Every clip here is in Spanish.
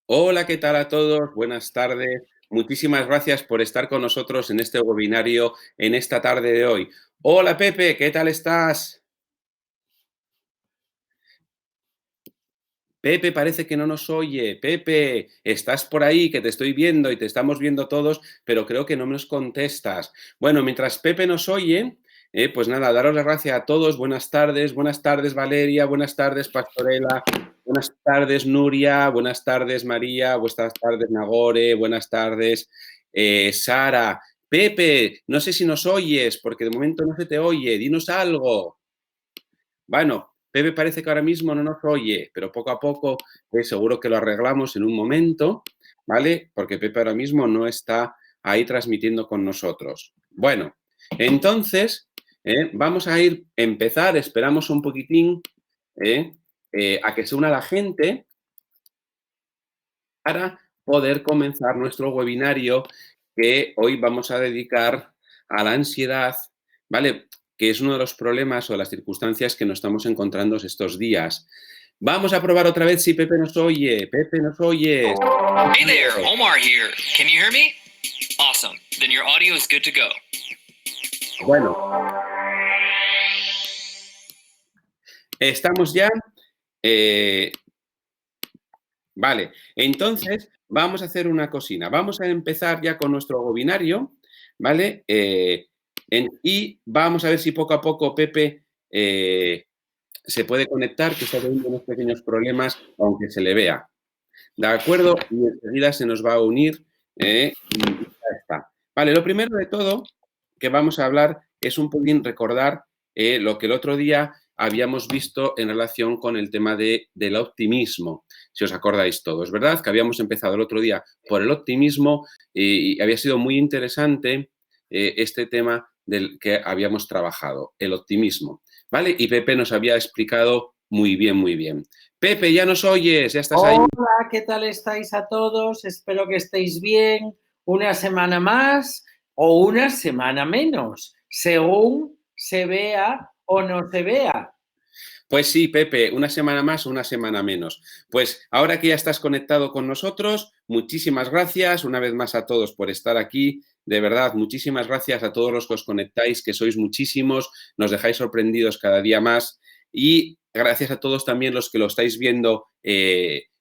Hola, ¿qué tal a todos? Buenas tardes. Muchísimas gracias por estar con nosotros en este webinario en esta tarde de hoy. Hola, Pepe, ¿qué tal estás? Pepe, parece que no nos oye. Pepe, estás por ahí, que te estoy viendo y te estamos viendo todos, pero creo que no nos contestas. Bueno, mientras Pepe nos oye, pues nada, daros las gracias a todos. Buenas tardes Valeria, buenas tardes Pastorela, buenas tardes Nuria, buenas tardes María, buenas tardes Nagore, buenas tardes Sara. Pepe, no sé si nos oyes, porque de momento no se te oye, dinos algo. Bueno, Pepe parece que ahora mismo no nos oye, pero poco a poco seguro que lo arreglamos en un momento, ¿vale? Porque Pepe ahora mismo no está ahí transmitiendo con nosotros. Bueno, entonces vamos a empezar, esperamos un poquitín ¿eh? A que se una la gente para poder comenzar nuestro webinario que hoy vamos a dedicar a la ansiedad, ¿vale? Que es uno de los problemas o las circunstancias que nos estamos encontrando estos días. Vamos a probar otra vez si Pepe nos oye. Pepe, ¿nos oyes? Hey there, Omar here. Can you hear me? Awesome. Then your audio is good to go. Bueno, estamos ya. Vale, entonces vamos a hacer una cosina. Vamos a empezar ya con nuestro webinario, ¿vale? Y vamos a ver si poco a poco Pepe se puede conectar, que está teniendo unos pequeños problemas, aunque se le vea. ¿De acuerdo? Y enseguida se nos va a unir y ya está. Vale, lo primero de todo que vamos a hablar es un poquín recordar lo que el otro día habíamos visto en relación con el tema del optimismo, si os acordáis todos, ¿verdad? Que habíamos empezado el otro día por el optimismo y había sido muy interesante este tema del que habíamos trabajado, el optimismo, ¿vale? Y Pepe nos había explicado muy bien, muy bien. Pepe, ya nos oyes, ya estás ahí. Hola, ¿qué tal estáis a todos? Espero que estéis bien. Una semana más o una semana menos, según se vea o no se vea. Pues sí, Pepe, una semana más o una semana menos. Pues ahora que ya estás conectado con nosotros, muchísimas gracias una vez más a todos por estar aquí. De verdad, muchísimas gracias a todos los que os conectáis, que sois muchísimos, nos dejáis sorprendidos cada día más. Y gracias a todos también los que lo estáis viendo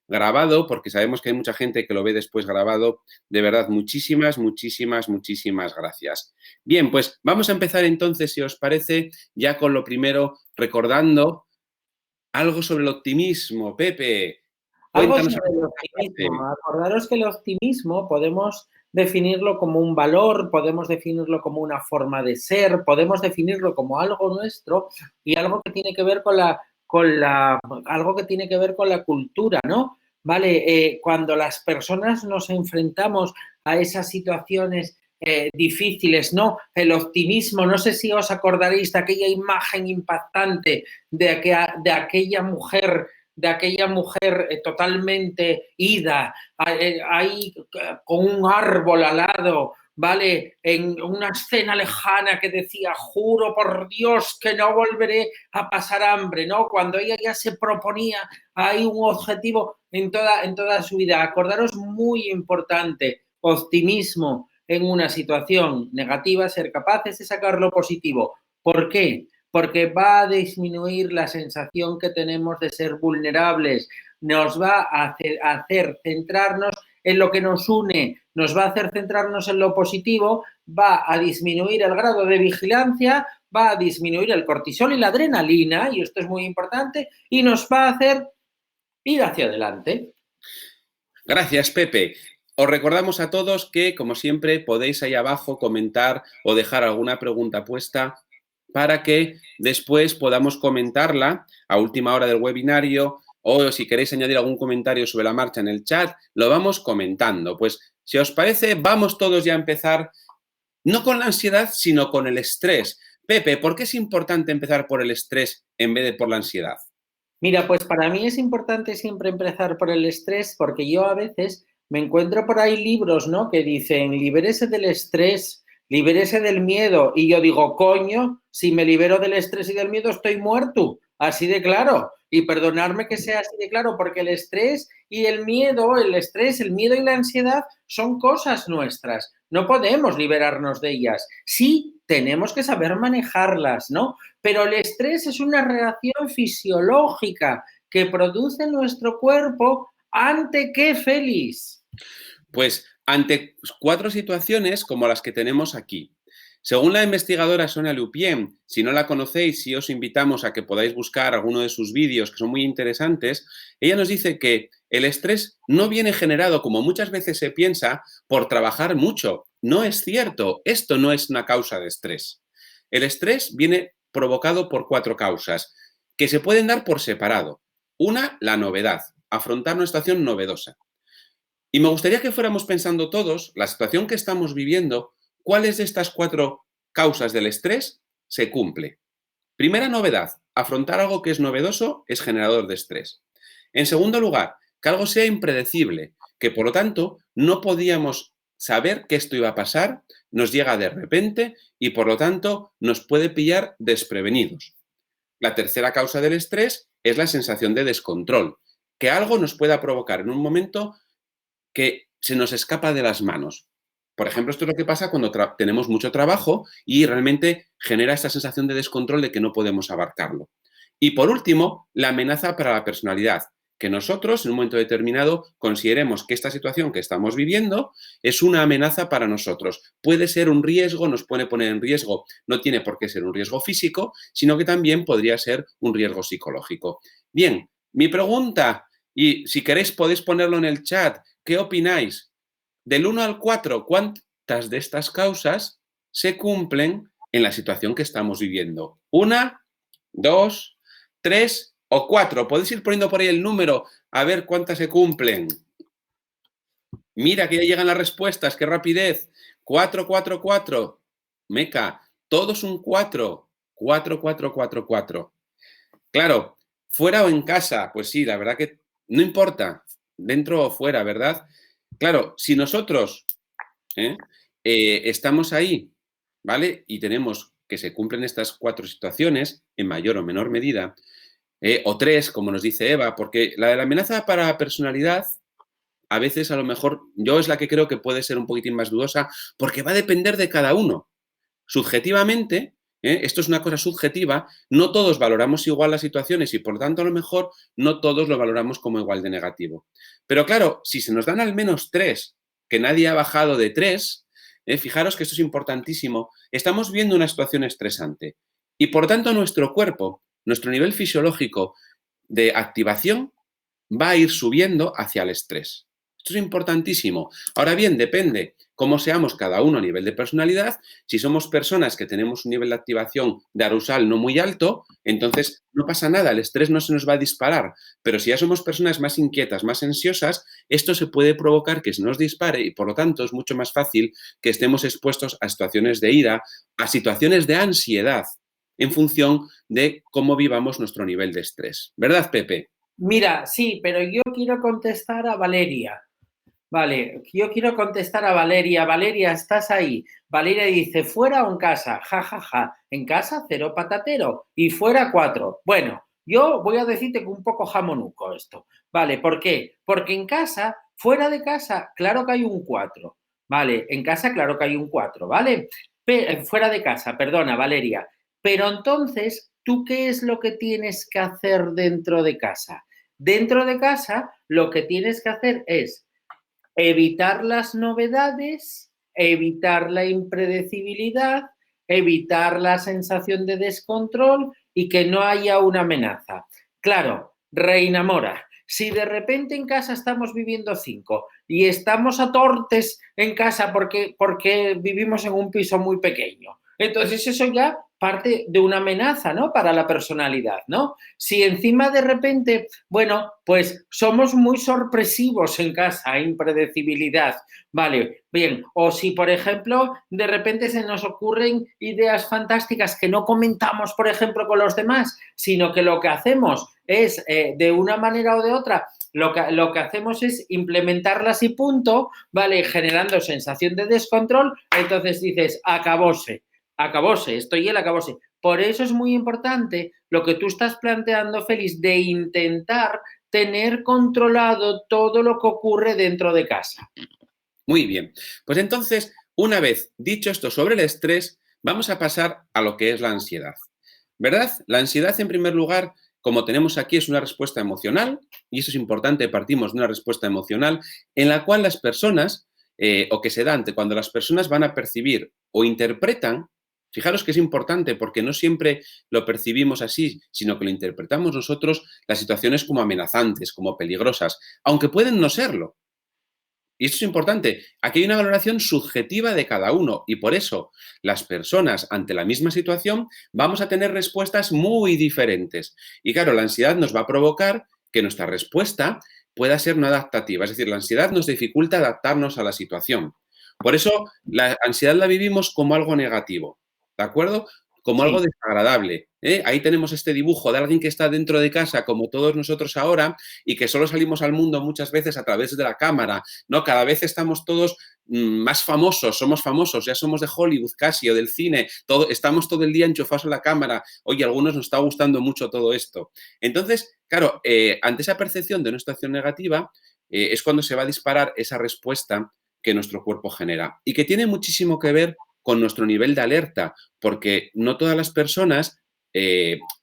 grabado, porque sabemos que hay mucha gente que lo ve después grabado. De verdad, muchísimas, muchísimas, muchísimas gracias. Bien, pues vamos a empezar entonces, si os parece, ya con lo primero, recordando algo sobre el optimismo, Pepe. Algo Cuéntanos. sobre el optimismo. Acordaros que el optimismo podemos definirlo como un valor, podemos definirlo como una forma de ser, podemos definirlo como algo nuestro y algo que tiene que ver algo que tiene que ver con la cultura, ¿no? Vale, cuando las personas nos enfrentamos a esas situaciones difíciles, ¿no? El optimismo, no sé si os acordaréis de aquella imagen impactante de aquella mujer totalmente ida, ahí con un árbol al lado, ¿vale? En una escena lejana que decía, juro por Dios que no volveré a pasar hambre, ¿no? Cuando ella ya se proponía ahí un objetivo en toda su vida. Acordaros, muy importante, optimismo en una situación negativa, ser capaces de sacar lo positivo. ¿Por qué? Porque va a disminuir la sensación que tenemos de ser vulnerables, nos va a hacer centrarnos en lo que nos une, nos va a hacer centrarnos en lo positivo, va a disminuir el grado de vigilancia, va a disminuir el cortisol y la adrenalina, y esto es muy importante, y nos va a hacer ir hacia adelante. Gracias, Pepe. Os recordamos a todos que, como siempre, podéis ahí abajo comentar o dejar alguna pregunta puesta para que después podamos comentarla a última hora del webinario o si queréis añadir algún comentario sobre la marcha en el chat, lo vamos comentando. Pues, si os parece, vamos todos ya a empezar, no con la ansiedad, sino con el estrés. Pepe, ¿por qué es importante empezar por el estrés en vez de por la ansiedad? Mira, pues para mí es importante siempre empezar por el estrés porque yo a veces me encuentro por ahí libros, ¿no? Que dicen, libérese del estrés, libérese del miedo. Y yo digo, coño, si me libero del estrés y del miedo estoy muerto. así de claro. Y perdonadme que sea así de claro, porque el estrés y el miedo, el miedo y la ansiedad son cosas nuestras. No podemos liberarnos de ellas. Sí, tenemos que saber manejarlas, ¿no? Pero el estrés es una reacción fisiológica que produce nuestro cuerpo ¿ante qué, Félix? Pues ante 4 situaciones como las que tenemos aquí. Según la investigadora Sonia Lupien, si no la conocéis, sí os invitamos a que podáis buscar alguno de sus vídeos que son muy interesantes, ella nos dice que el estrés no viene generado, como muchas veces se piensa, por trabajar mucho. No es cierto, esto no es una causa de estrés. El estrés viene provocado por 4 causas que se pueden dar por separado. Una, la novedad, afrontar una situación novedosa. Y me gustaría que fuéramos pensando todos, la situación que estamos viviendo, cuáles de estas 4 causas del estrés se cumple. Primera novedad, afrontar algo que es novedoso es generador de estrés. En segundo lugar, que algo sea impredecible, que por lo tanto no podíamos saber que esto iba a pasar, nos llega de repente y por lo tanto nos puede pillar desprevenidos. La tercera causa del estrés es la sensación de descontrol, que algo nos pueda provocar en un momento que se nos escapa de las manos. Por ejemplo, esto es lo que pasa cuando tenemos mucho trabajo y realmente genera esta sensación de descontrol de que no podemos abarcarlo. Y por último, la amenaza para la personalidad, que nosotros en un momento determinado consideremos que esta situación que estamos viviendo es una amenaza para nosotros. Puede ser un riesgo, nos puede poner en riesgo, no tiene por qué ser un riesgo físico, sino que también podría ser un riesgo psicológico. Bien, mi pregunta, y si queréis podéis ponerlo en el chat, ¿qué opináis? Del 1 al 4, ¿cuántas de estas causas se cumplen en la situación que estamos viviendo? ¿1, 2, 3 o 4? Podéis ir poniendo por ahí el número a ver cuántas se cumplen. Mira que ya llegan las respuestas, qué rapidez. 4, 4, 4. Meca, todos un 4. 4, 4, 4, 4. Claro, fuera o en casa, pues sí, la verdad que no importa, dentro o fuera, ¿verdad? Claro, si nosotros estamos ahí, ¿vale? Y tenemos que se cumplen estas 4 situaciones, en mayor o menor medida, o 3, como nos dice Eva, porque la de la amenaza para la personalidad, a veces a lo mejor yo es la que creo que puede ser un poquitín más dudosa, porque va a depender de cada uno. Subjetivamente, esto es una cosa subjetiva, no todos valoramos igual las situaciones y por lo tanto a lo mejor no todos lo valoramos como igual de negativo. Pero claro, si se nos dan al menos 3, que nadie ha bajado de 3, fijaros que esto es importantísimo, estamos viendo una situación estresante y por tanto nuestro cuerpo, nuestro nivel fisiológico de activación va a ir subiendo hacia el estrés. Esto es importantísimo. Ahora bien, depende cómo seamos cada uno a nivel de personalidad. Si somos personas que tenemos un nivel de activación de arousal no muy alto, entonces no pasa nada, el estrés no se nos va a disparar. Pero si ya somos personas más inquietas, más ansiosas, esto se puede provocar que se nos dispare y por lo tanto es mucho más fácil que estemos expuestos a situaciones de ira, a situaciones de ansiedad, en función de cómo vivamos nuestro nivel de estrés. ¿Verdad, Pepe? Mira, sí, pero yo quiero contestar a Valeria. Vale, yo quiero contestar a Valeria. Valeria, ¿estás ahí? Valeria dice, ¿fuera o en casa? Ja, ja, ja. En casa, 0 patatero. Y fuera 4. Bueno, yo voy a decirte que un poco jamonuco esto. Vale, ¿por qué? Porque en casa, fuera de casa, claro que hay un 4. Vale, en casa, claro que hay un 4, ¿vale? Fuera de casa, perdona, Valeria. Pero entonces, ¿tú qué es lo que tienes que hacer dentro de casa? Dentro de casa, lo que tienes que hacer es evitar las novedades, evitar la impredecibilidad, evitar la sensación de descontrol y que no haya una amenaza. Claro, Reina Mora, si de repente en casa estamos viviendo 5 y estamos a tortes en casa porque vivimos en un piso muy pequeño, entonces eso ya parte de una amenaza, ¿no? Para la personalidad, ¿no? Si encima de repente, bueno, pues somos muy sorpresivos en casa, impredecibilidad, ¿vale? Bien, o si, por ejemplo, de repente se nos ocurren ideas fantásticas que no comentamos, por ejemplo, con los demás, sino que lo que hacemos es, de una manera o de otra, lo que hacemos es implementarlas y punto, ¿vale? Generando sensación de descontrol, entonces dices, acabóse, estoy el acabóse. Por eso es muy importante lo que tú estás planteando, Félix, de intentar tener controlado todo lo que ocurre dentro de casa. Muy bien. Pues entonces, una vez dicho esto sobre el estrés, vamos a pasar a lo que es la ansiedad. ¿Verdad? La ansiedad, en primer lugar, como tenemos aquí, es una respuesta emocional, y eso es importante, partimos de una respuesta emocional en la cual las personas, o que se da ante cuando las personas van a percibir o interpretan, fijaros que es importante porque no siempre lo percibimos así, sino que lo interpretamos nosotros las situaciones como amenazantes, como peligrosas, aunque pueden no serlo. Y esto es importante. Aquí hay una valoración subjetiva de cada uno y por eso las personas ante la misma situación vamos a tener respuestas muy diferentes. Y claro, la ansiedad nos va a provocar que nuestra respuesta pueda ser no adaptativa. Es decir, la ansiedad nos dificulta adaptarnos a la situación. Por eso la ansiedad la vivimos como algo negativo, ¿de acuerdo? Como algo Sí. desagradable. Ahí tenemos este dibujo de alguien que está dentro de casa, como todos nosotros ahora, y que solo salimos al mundo muchas veces a través de la cámara, ¿no? Cada vez estamos todos más famosos, somos famosos, ya somos de Hollywood casi o del cine, estamos todo el día enchufados a la cámara. Oye, a algunos nos está gustando mucho todo esto. Entonces, claro, ante esa percepción de una situación negativa, es cuando se va a disparar esa respuesta que nuestro cuerpo genera y que tiene muchísimo que ver con nuestro nivel de alerta, porque no todas las personas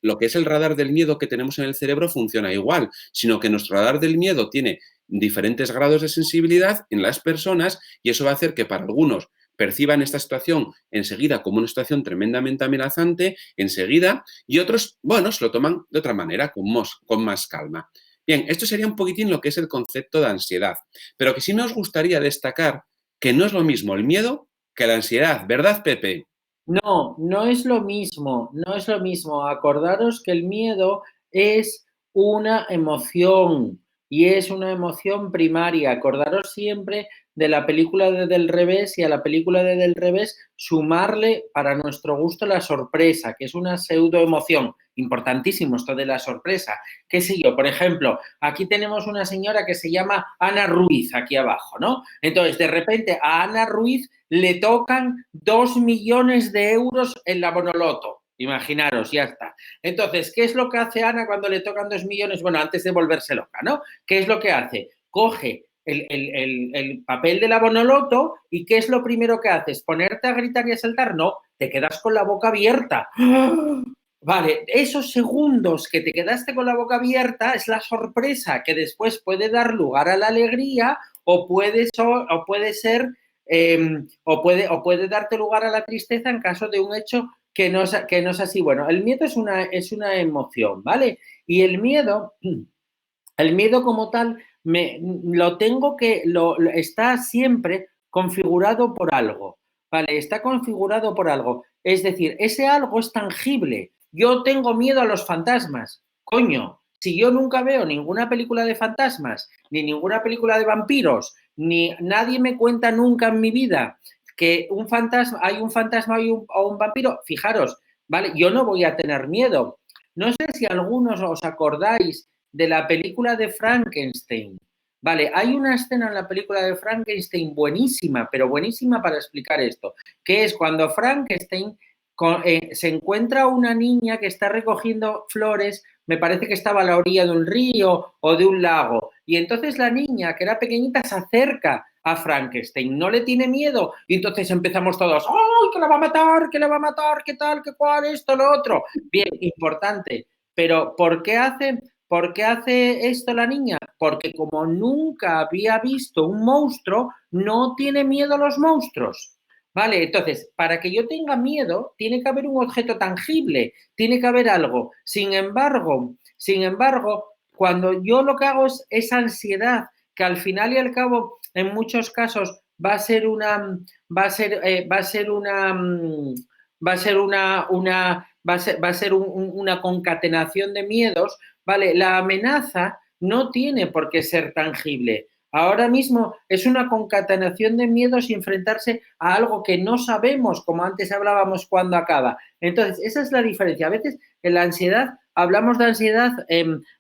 lo que es el radar del miedo que tenemos en el cerebro funciona igual, sino que nuestro radar del miedo tiene diferentes grados de sensibilidad en las personas y eso va a hacer que para algunos perciban esta situación enseguida como una situación tremendamente amenazante, enseguida, y otros, bueno, se lo toman de otra manera, con más calma. Bien, esto sería un poquitín lo que es el concepto de ansiedad, pero que sí nos gustaría destacar que no es lo mismo el miedo que la ansiedad, ¿verdad, Pepe? No, no es lo mismo, no es lo mismo. Acordaros que el miedo es una emoción y es una emoción primaria. Acordaros siempre de la película de Del Revés y a la película de Del Revés sumarle para nuestro gusto la sorpresa, que es una pseudoemoción. Importantísimo esto de la sorpresa. ¿Qué sé yo? Por ejemplo, aquí tenemos una señora que se llama Ana Ruiz, aquí abajo, ¿no? Entonces, de repente a Ana Ruiz le tocan 2 millones de euros en la Bonoloto. Imaginaros, ya está. Entonces, ¿qué es lo que hace Ana cuando le tocan 2 millones? Bueno, antes de volverse loca, ¿no? ¿Qué es lo que hace? Coge el papel de la Bonoloto y ¿qué es lo primero que haces? ¿Ponerte a gritar y a saltar? No, te quedas con la boca abierta. Vale, esos segundos que te quedaste con la boca abierta es la sorpresa que después puede dar lugar a la alegría o puede ser o puede darte lugar a la tristeza en caso de un hecho que no es así. Bueno, el miedo es una emoción, ¿vale? Y el miedo como tal, está siempre configurado por algo, ¿vale? Está configurado por algo. Es decir, ese algo es tangible. Yo tengo miedo a los fantasmas. Coño, si yo nunca veo ninguna película de fantasmas, ni ninguna película de vampiros, ni nadie me cuenta nunca en mi vida que hay un fantasma o un vampiro, fijaros, ¿vale? Yo no voy a tener miedo. No sé si algunos os acordáis de la película de Frankenstein. Vale, hay una escena en la película de Frankenstein buenísima, pero buenísima para explicar esto, que es cuando Frankenstein se encuentra una niña que está recogiendo flores, me parece que estaba a la orilla de un río o de un lago, y entonces la niña, que era pequeñita, se acerca a Frankenstein, no le tiene miedo, y entonces empezamos todos, ¡ay, que la va a matar, que la va a matar, qué tal, qué cual, esto, lo otro! Bien, importante, pero ¿por qué hace esto la niña? Porque como nunca había visto un monstruo, no tiene miedo a los monstruos. Vale, entonces, para que yo tenga miedo, tiene que haber un objeto tangible, tiene que haber algo. Sin embargo, cuando yo lo que hago es ansiedad, que al final y al cabo, en muchos casos, va a ser una concatenación de miedos, ¿vale? La amenaza no tiene por qué ser tangible. Ahora mismo es una concatenación de miedos y enfrentarse a algo que no sabemos, como antes hablábamos, cuándo acaba. Entonces, esa es la diferencia. A veces en la ansiedad hablamos de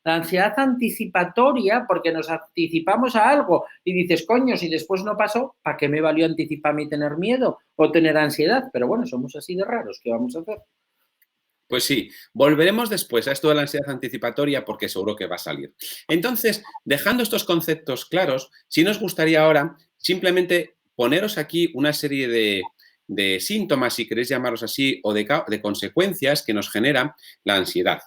la ansiedad anticipatoria porque nos anticipamos a algo y dices, coño, si después no pasó, ¿para qué me valió anticiparme y tener miedo o tener ansiedad? Pero bueno, somos así de raros, ¿qué vamos a hacer? Pues sí, volveremos después a esto de la ansiedad anticipatoria porque seguro que va a salir. Entonces, dejando estos conceptos claros, sí nos gustaría ahora simplemente poneros aquí una serie de síntomas, si queréis llamarlos así, o de consecuencias que nos genera la ansiedad.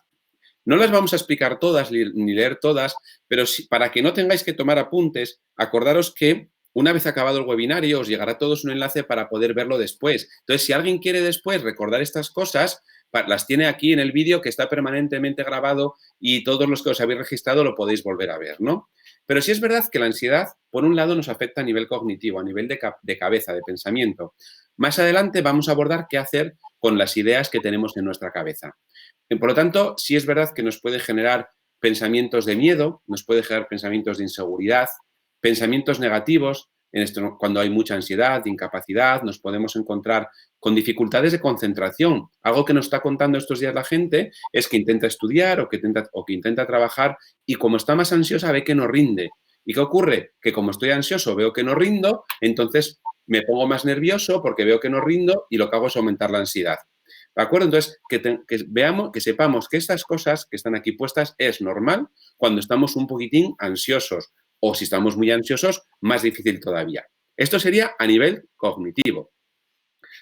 No las vamos a explicar todas ni leer todas, pero para que no tengáis que tomar apuntes, acordaros que una vez acabado el webinario os llegará a todos un enlace para poder verlo después. Entonces, si alguien quiere después recordar estas cosas, las tiene aquí en el vídeo que está permanentemente grabado y todos los que os habéis registrado lo podéis volver a ver, ¿no? Pero sí es verdad que la ansiedad, por un lado, nos afecta a nivel cognitivo, a nivel de cabeza, de pensamiento. Más adelante vamos a abordar qué hacer con las ideas que tenemos en nuestra cabeza. Por lo tanto, sí es verdad que nos puede generar pensamientos de miedo, nos puede generar pensamientos de inseguridad, pensamientos negativos. Cuando hay mucha ansiedad, incapacidad, nos podemos encontrar con dificultades de concentración. Algo que nos está contando estos días la gente es que intenta estudiar o que intenta trabajar y como está más ansiosa ve que no rinde. ¿Y qué ocurre? Que como estoy ansioso veo que no rindo, entonces me pongo más nervioso porque veo que no rindo y lo que hago es aumentar la ansiedad. ¿De acuerdo? Entonces, que sepamos que estas cosas que están aquí puestas es normal cuando estamos un poquitín ansiosos o si estamos muy ansiosos, más difícil todavía. Esto sería a nivel cognitivo.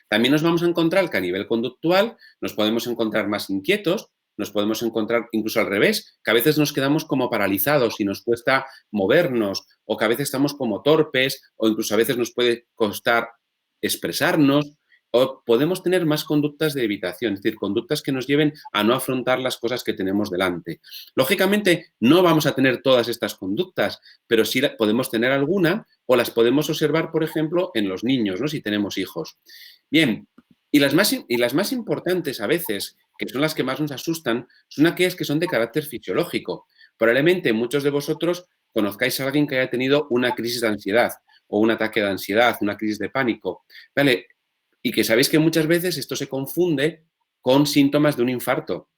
También nos vamos a encontrar que a nivel conductual nos podemos encontrar más inquietos, nos podemos encontrar incluso al revés, que a veces nos quedamos como paralizados y nos cuesta movernos o que a veces estamos como torpes o incluso a veces nos puede costar expresarnos o podemos tener más conductas de evitación, es decir, conductas que nos lleven a no afrontar las cosas que tenemos delante. Lógicamente, no vamos a tener todas estas conductas, pero sí podemos tener alguna o las podemos observar, por ejemplo, en los niños, ¿no? Si tenemos hijos. Bien, y las más importantes a veces, que son las que más nos asustan, son aquellas que son de carácter fisiológico. Probablemente muchos de vosotros conozcáis a alguien que haya tenido una crisis de ansiedad o un ataque de ansiedad, una crisis de pánico, ¿vale? Y que sabéis que muchas veces esto se confunde con síntomas de un infarto.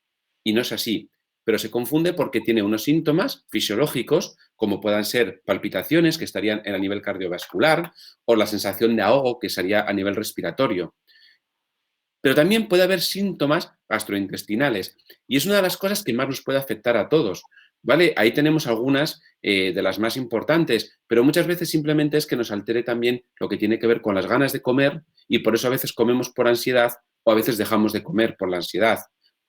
Y no es así, pero se confunde porque tiene unos síntomas fisiológicos, como puedan ser palpitaciones, que estarían a nivel cardiovascular, o la sensación de ahogo, que sería a nivel respiratorio. Pero también puede haber síntomas gastrointestinales. Y es una de las cosas que más nos puede afectar a todos. ¿Vale? Ahí tenemos algunas de las más importantes, pero muchas veces simplemente es que nos altere también lo que tiene que ver con las ganas de comer y por eso a veces comemos por ansiedad o a veces dejamos de comer por la ansiedad.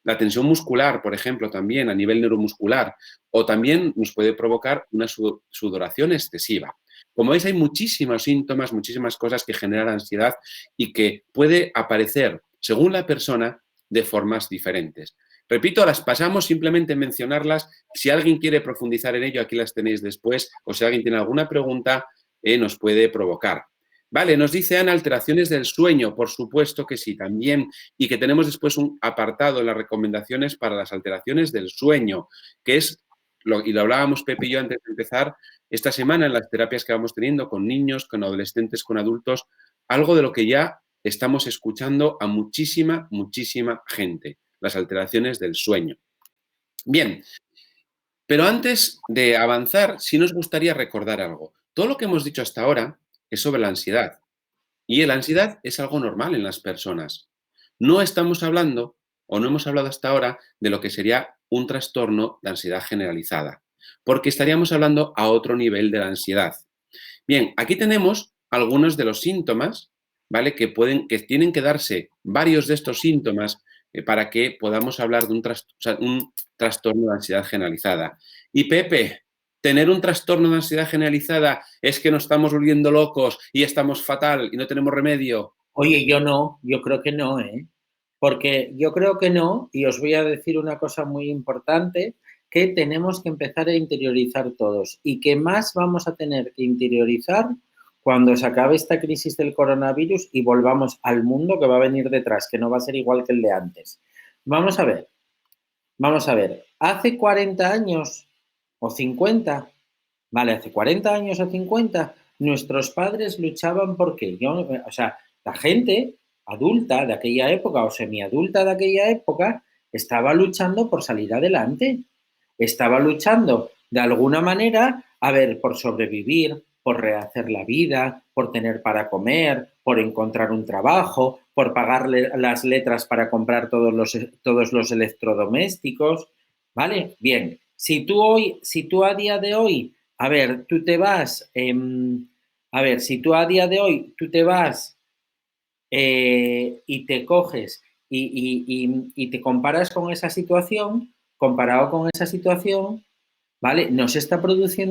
La tensión muscular, por ejemplo, también a nivel neuromuscular, o también nos puede provocar una sudoración excesiva. Como veis, hay muchísimos síntomas, muchísimas cosas que generan ansiedad y que puede aparecer, según la persona, de formas diferentes. Repito, las pasamos simplemente en mencionarlas. Si alguien quiere profundizar en ello, aquí las tenéis después. O si alguien tiene alguna pregunta, nos puede provocar. Vale, nos dice Ana, alteraciones del sueño. Por supuesto que sí, también. Y que tenemos después un apartado en las recomendaciones para las alteraciones del sueño, que es, y lo hablábamos Pepe y yo antes de empezar, esta semana en las terapias que vamos teniendo con niños, con adolescentes, con adultos, algo de lo que ya estamos escuchando a muchísima, muchísima gente. Las alteraciones del sueño. Bien, pero antes de avanzar, sí nos gustaría recordar algo. Todo lo que hemos dicho hasta ahora es sobre la ansiedad. Y la ansiedad es algo normal en las personas. No estamos hablando, o no hemos hablado hasta ahora, de lo que sería un trastorno de ansiedad generalizada, porque estaríamos hablando a otro nivel de la ansiedad. Bien, aquí tenemos algunos de los síntomas, ¿vale? Que tienen que darse varios de estos síntomas para que podamos hablar de un trastorno de ansiedad generalizada. Y Pepe, tener un trastorno de ansiedad generalizada es que nos estamos volviendo locos y estamos fatal y no tenemos remedio. Oye, yo creo que no, ¿eh? Porque yo creo que no, y os voy a decir una cosa muy importante, que tenemos que empezar a interiorizar todos y que más vamos a tener que interiorizar cuando se acabe esta crisis del coronavirus y volvamos al mundo que va a venir detrás, que no va a ser igual que el de antes. Vamos a ver, hace 40 años o 50, vale, hace 40 años o 50, nuestros padres luchaban porque la gente adulta de aquella época o semiadulta de aquella época estaba luchando por salir adelante, estaba luchando de alguna manera, por sobrevivir, por rehacer la vida, por tener para comer, por encontrar un trabajo, por pagar las letras para comprar todos los electrodomésticos, ¿vale? Bien, si tú a día de hoy, a ver, tú te vas, si tú a día de hoy tú te vas y te coges y te comparas con esa situación, comparado con esa situación, ¿vale? No se produce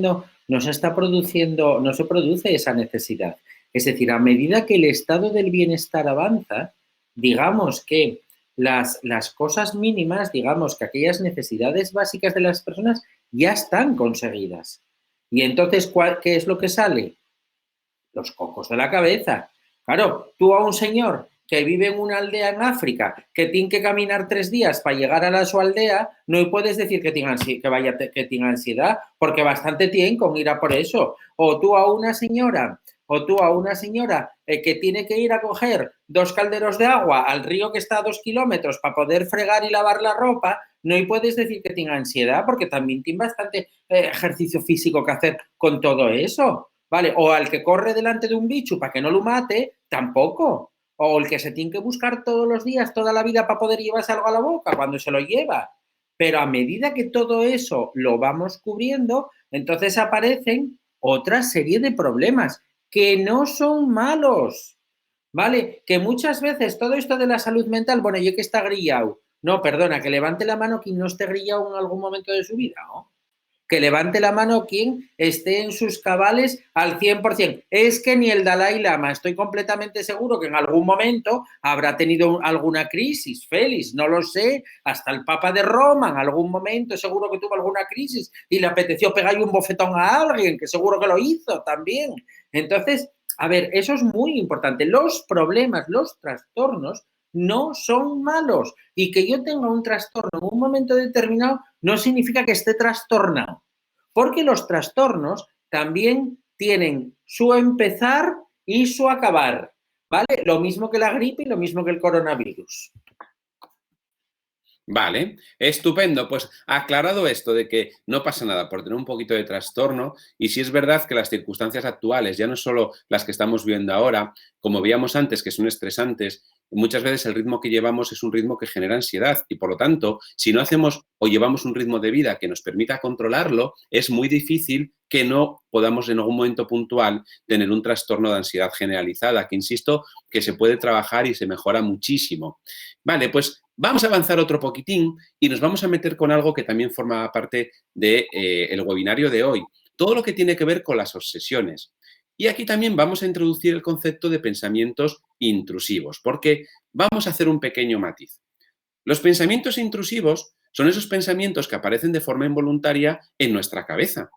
esa necesidad. Es decir, a medida que el estado del bienestar avanza, digamos que las cosas mínimas, digamos que aquellas necesidades básicas de las personas ya están conseguidas. Y entonces, ¿qué es lo que sale? Los cocos de la cabeza. Claro, tú a un señor que vive en una aldea en África, que tiene que caminar 3 días para llegar a su aldea, no puedes decir que tenga ansiedad, porque bastante tiene con ir a por eso. O tú a una señora que tiene que ir a coger 2 calderos de agua al río que está a 2 kilómetros para poder fregar y lavar la ropa, no puedes decir que tenga ansiedad, porque también tiene bastante ejercicio físico que hacer con todo eso. ¿Vale? O al que corre delante de un bicho para que no lo mate, tampoco. O el que se tiene que buscar todos los días, toda la vida para poder llevarse algo a la boca cuando se lo lleva. Pero a medida que todo eso lo vamos cubriendo, entonces aparecen otra serie de problemas que no son malos, ¿vale? Que muchas veces todo esto de la salud mental, bueno, yo que está grillado. No, perdona, que levante la mano quien no esté grillado en algún momento de su vida, ¿no? Que levante la mano quien esté en sus cabales al 100%. Es que ni el Dalai Lama, estoy completamente seguro que en algún momento habrá tenido alguna crisis, Félix, no lo sé, hasta el Papa de Roma en algún momento seguro que tuvo alguna crisis y le apeteció pegarle un bofetón a alguien, que seguro que lo hizo también. Entonces, a ver, eso es muy importante. Los problemas, los trastornos no son malos. Y que yo tenga un trastorno en un momento determinado no significa que esté trastornado. Porque los trastornos también tienen su empezar y su acabar. ¿Vale? Lo mismo que la gripe y lo mismo que el coronavirus. Vale, estupendo. Pues aclarado esto de que no pasa nada por tener un poquito de trastorno, y si es verdad que las circunstancias actuales, ya no solo las que estamos viendo ahora, como veíamos antes, que son estresantes, muchas veces el ritmo que llevamos es un ritmo que genera ansiedad y por lo tanto, si no hacemos o llevamos un ritmo de vida que nos permita controlarlo, es muy difícil que no podamos en algún momento puntual tener un trastorno de ansiedad generalizada, que insisto, que se puede trabajar y se mejora muchísimo. Vale, pues vamos a avanzar otro poquitín y nos vamos a meter con algo que también forma parte del webinario de hoy. Todo lo que tiene que ver con las obsesiones. Y aquí también vamos a introducir el concepto de pensamientos intrusivos, porque vamos a hacer un pequeño matiz. Los pensamientos intrusivos son esos pensamientos que aparecen de forma involuntaria en nuestra cabeza.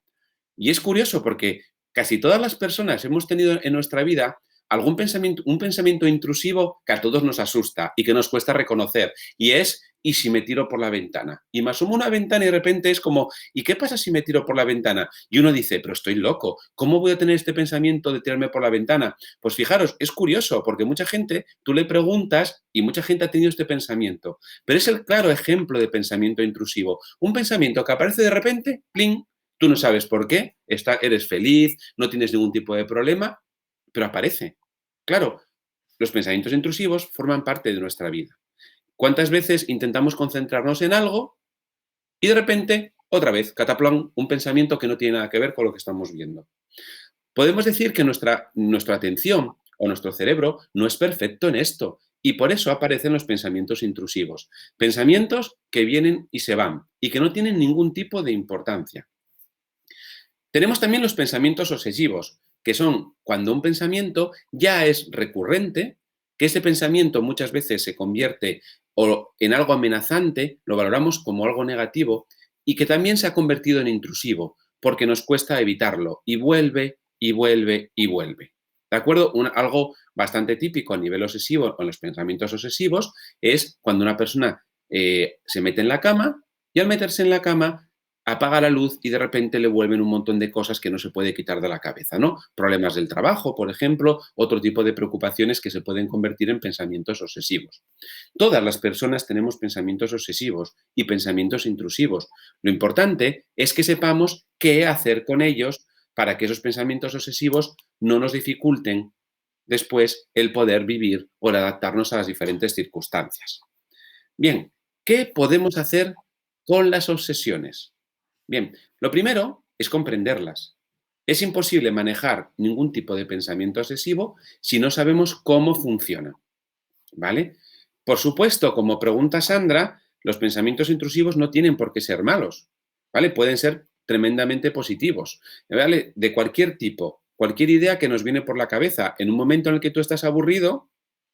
Y es curioso porque casi todas las personas hemos tenido en nuestra vida un pensamiento intrusivo que a todos nos asusta y que nos cuesta reconocer. Y es, ¿y si me tiro por la ventana? Y me asomo una ventana y de repente es como, ¿y qué pasa si me tiro por la ventana? Y uno dice, pero estoy loco, ¿cómo voy a tener este pensamiento de tirarme por la ventana? Pues fijaros, es curioso porque mucha gente, tú le preguntas y mucha gente ha tenido este pensamiento. Pero es el claro ejemplo de pensamiento intrusivo. Un pensamiento que aparece de repente, ¡pling! Tú no sabes por qué, eres feliz, no tienes ningún tipo de problema, pero aparece. Claro, los pensamientos intrusivos forman parte de nuestra vida. ¿Cuántas veces intentamos concentrarnos en algo y de repente, otra vez, cataplón, un pensamiento que no tiene nada que ver con lo que estamos viendo? Podemos decir que nuestra atención o nuestro cerebro no es perfecto en esto y por eso aparecen los pensamientos intrusivos. Pensamientos que vienen y se van y que no tienen ningún tipo de importancia. Tenemos también los pensamientos obsesivos, que son cuando un pensamiento ya es recurrente, que ese pensamiento muchas veces se convierte en algo amenazante, lo valoramos como algo negativo, y que también se ha convertido en intrusivo, porque nos cuesta evitarlo, y vuelve, y vuelve, y vuelve. ¿De acuerdo? Algo bastante típico a nivel obsesivo, con los pensamientos obsesivos, es cuando una persona se mete en la cama, y al meterse en la cama apaga la luz y de repente le vuelven un montón de cosas que no se puede quitar de la cabeza, ¿no? Problemas del trabajo, por ejemplo, otro tipo de preocupaciones que se pueden convertir en pensamientos obsesivos. Todas las personas tenemos pensamientos obsesivos y pensamientos intrusivos. Lo importante es que sepamos qué hacer con ellos para que esos pensamientos obsesivos no nos dificulten después el poder vivir o el adaptarnos a las diferentes circunstancias. Bien, ¿qué podemos hacer con las obsesiones? Bien, lo primero es comprenderlas. Es imposible manejar ningún tipo de pensamiento obsesivo si no sabemos cómo funciona, ¿vale? Por supuesto, como pregunta Sandra, los pensamientos intrusivos no tienen por qué ser malos, ¿vale? Pueden ser tremendamente positivos, ¿vale? De cualquier tipo, cualquier idea que nos viene por la cabeza, en un momento en el que tú estás aburrido,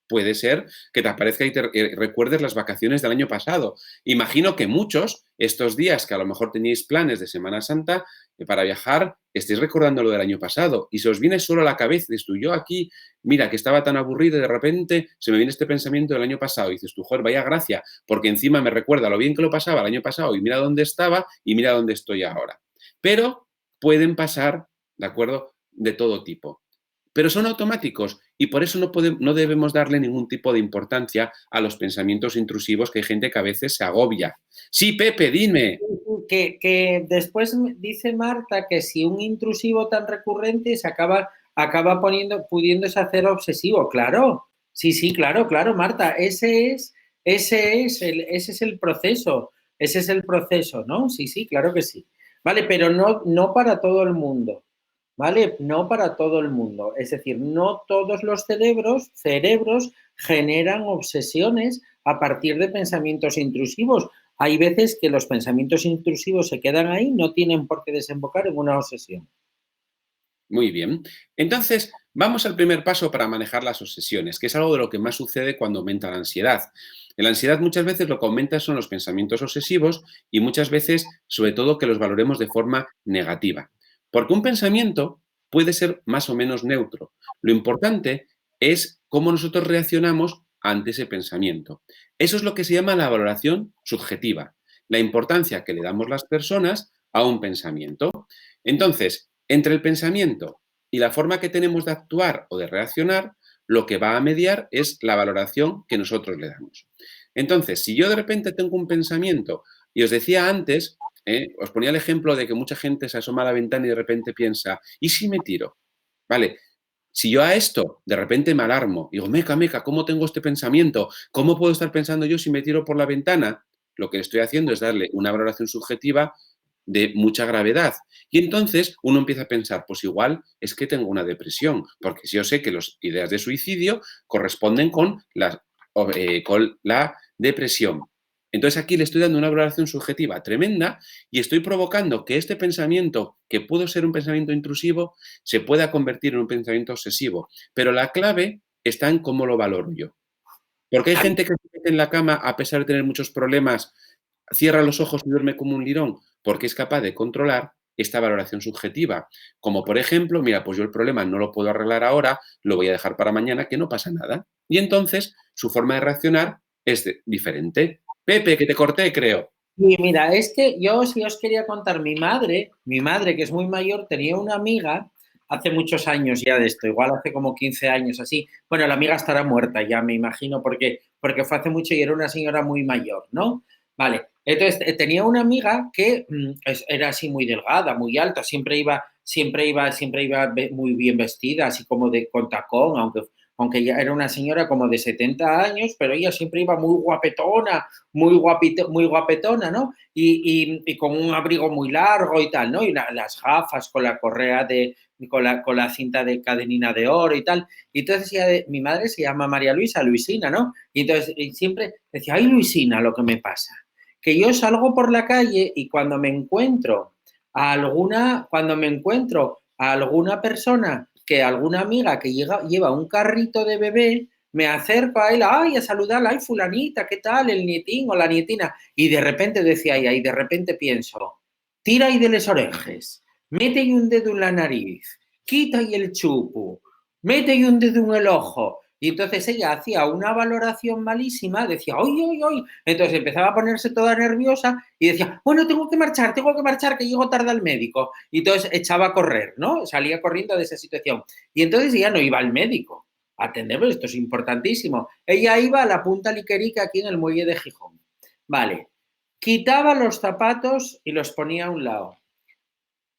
puede ser que te aparezca y te recuerdes las vacaciones del año pasado. Imagino que muchos, estos días que a lo mejor teníais planes de Semana Santa para viajar, estéis recordando lo del año pasado y se os viene solo a la cabeza, dices tú, yo aquí, mira, que estaba tan aburrido y de repente se me viene este pensamiento del año pasado y dices tú, joder, vaya gracia, porque encima me recuerda lo bien que lo pasaba el año pasado y mira dónde estaba y mira dónde estoy ahora. Pero pueden pasar, ¿de acuerdo?, de todo tipo. Pero son automáticos y por eso no debemos darle ningún tipo de importancia a los pensamientos intrusivos, que hay gente que a veces se agobia. Sí, Pepe, dime. Que después dice Marta que si un intrusivo tan recurrente se acaba pudiéndose hacer obsesivo. Claro, sí, claro, Marta, ese es el proceso, ¿no? Sí, claro que sí. Vale, pero no para todo el mundo. ¿Vale? No para todo el mundo. Es decir, no todos los cerebros generan obsesiones a partir de pensamientos intrusivos. Hay veces que los pensamientos intrusivos se quedan ahí, no tienen por qué desembocar en una obsesión. Muy bien. Entonces, vamos al primer paso para manejar las obsesiones, que es algo de lo que más sucede cuando aumenta la ansiedad. En la ansiedad muchas veces lo que aumenta son los pensamientos obsesivos y muchas veces, sobre todo, que los valoremos de forma negativa. Porque un pensamiento puede ser más o menos neutro. Lo importante es cómo nosotros reaccionamos ante ese pensamiento. Eso es lo que se llama la valoración subjetiva, la importancia que le damos las personas a un pensamiento. Entonces, entre el pensamiento y la forma que tenemos de actuar o de reaccionar, lo que va a mediar es la valoración que nosotros le damos. Entonces, si yo de repente tengo un pensamiento, y os decía antes, os ponía el ejemplo de que mucha gente se asoma a la ventana y de repente piensa, ¿y si me tiro? Vale, si yo a esto de repente me alarmo, digo, meca, ¿cómo tengo este pensamiento? ¿Cómo puedo estar pensando yo si me tiro por la ventana? Lo que estoy haciendo es darle una valoración subjetiva de mucha gravedad. Y entonces uno empieza a pensar, pues igual es que tengo una depresión, porque si yo sé que las ideas de suicidio corresponden con la depresión. Entonces aquí le estoy dando una valoración subjetiva tremenda y estoy provocando que este pensamiento, que pudo ser un pensamiento intrusivo, se pueda convertir en un pensamiento obsesivo. Pero la clave está en cómo lo valoro yo. Porque hay gente que se mete en la cama a pesar de tener muchos problemas, cierra los ojos y duerme como un lirón, porque es capaz de controlar esta valoración subjetiva. Como por ejemplo, mira, pues yo el problema no lo puedo arreglar ahora, lo voy a dejar para mañana, que no pasa nada. Y entonces su forma de reaccionar es diferente. Pepe, que te corté, creo. Y mira, es que yo sí os quería contar, mi madre, que es muy mayor, tenía una amiga hace muchos años ya de esto, igual hace como 15 años así. Bueno, la amiga estará muerta ya, me imagino, porque fue hace mucho y era una señora muy mayor, ¿no? Vale, entonces tenía una amiga que era así muy delgada, muy alta, siempre iba muy bien vestida, así como con tacón, aunque ella era una señora como de 70 años, pero ella siempre iba muy guapetona, muy guapetona, ¿no? Y con un abrigo muy largo y tal, ¿no? Y las gafas con la correa con la cinta de cadenina de oro y tal. Y entonces mi madre se llama María Luisina, ¿no? Y entonces siempre decía, ay, Luisina, lo que me pasa, que yo salgo por la calle y cuando me encuentro a alguna persona, alguna amiga que lleva un carrito de bebé, me acerco a él, ay, a saludarla, ay, fulanita, ¿qué tal? El nietín o la nietina. Y de repente decía ella, y de repente pienso, tira y de les orejes, mete y un dedo en la nariz, quita y el chupu, mete y un dedo en el ojo. Y entonces ella hacía una valoración malísima, decía, ¡ay! Entonces empezaba a ponerse toda nerviosa y decía, bueno, tengo que marchar, que llego tarde al médico. Y entonces echaba a correr, ¿no? Salía corriendo de esa situación. Y entonces ella no iba al médico a atenderlo, esto es importantísimo. Ella iba a la Punta Liquerica aquí en el muelle de Gijón. Vale, quitaba los zapatos y los ponía a un lado.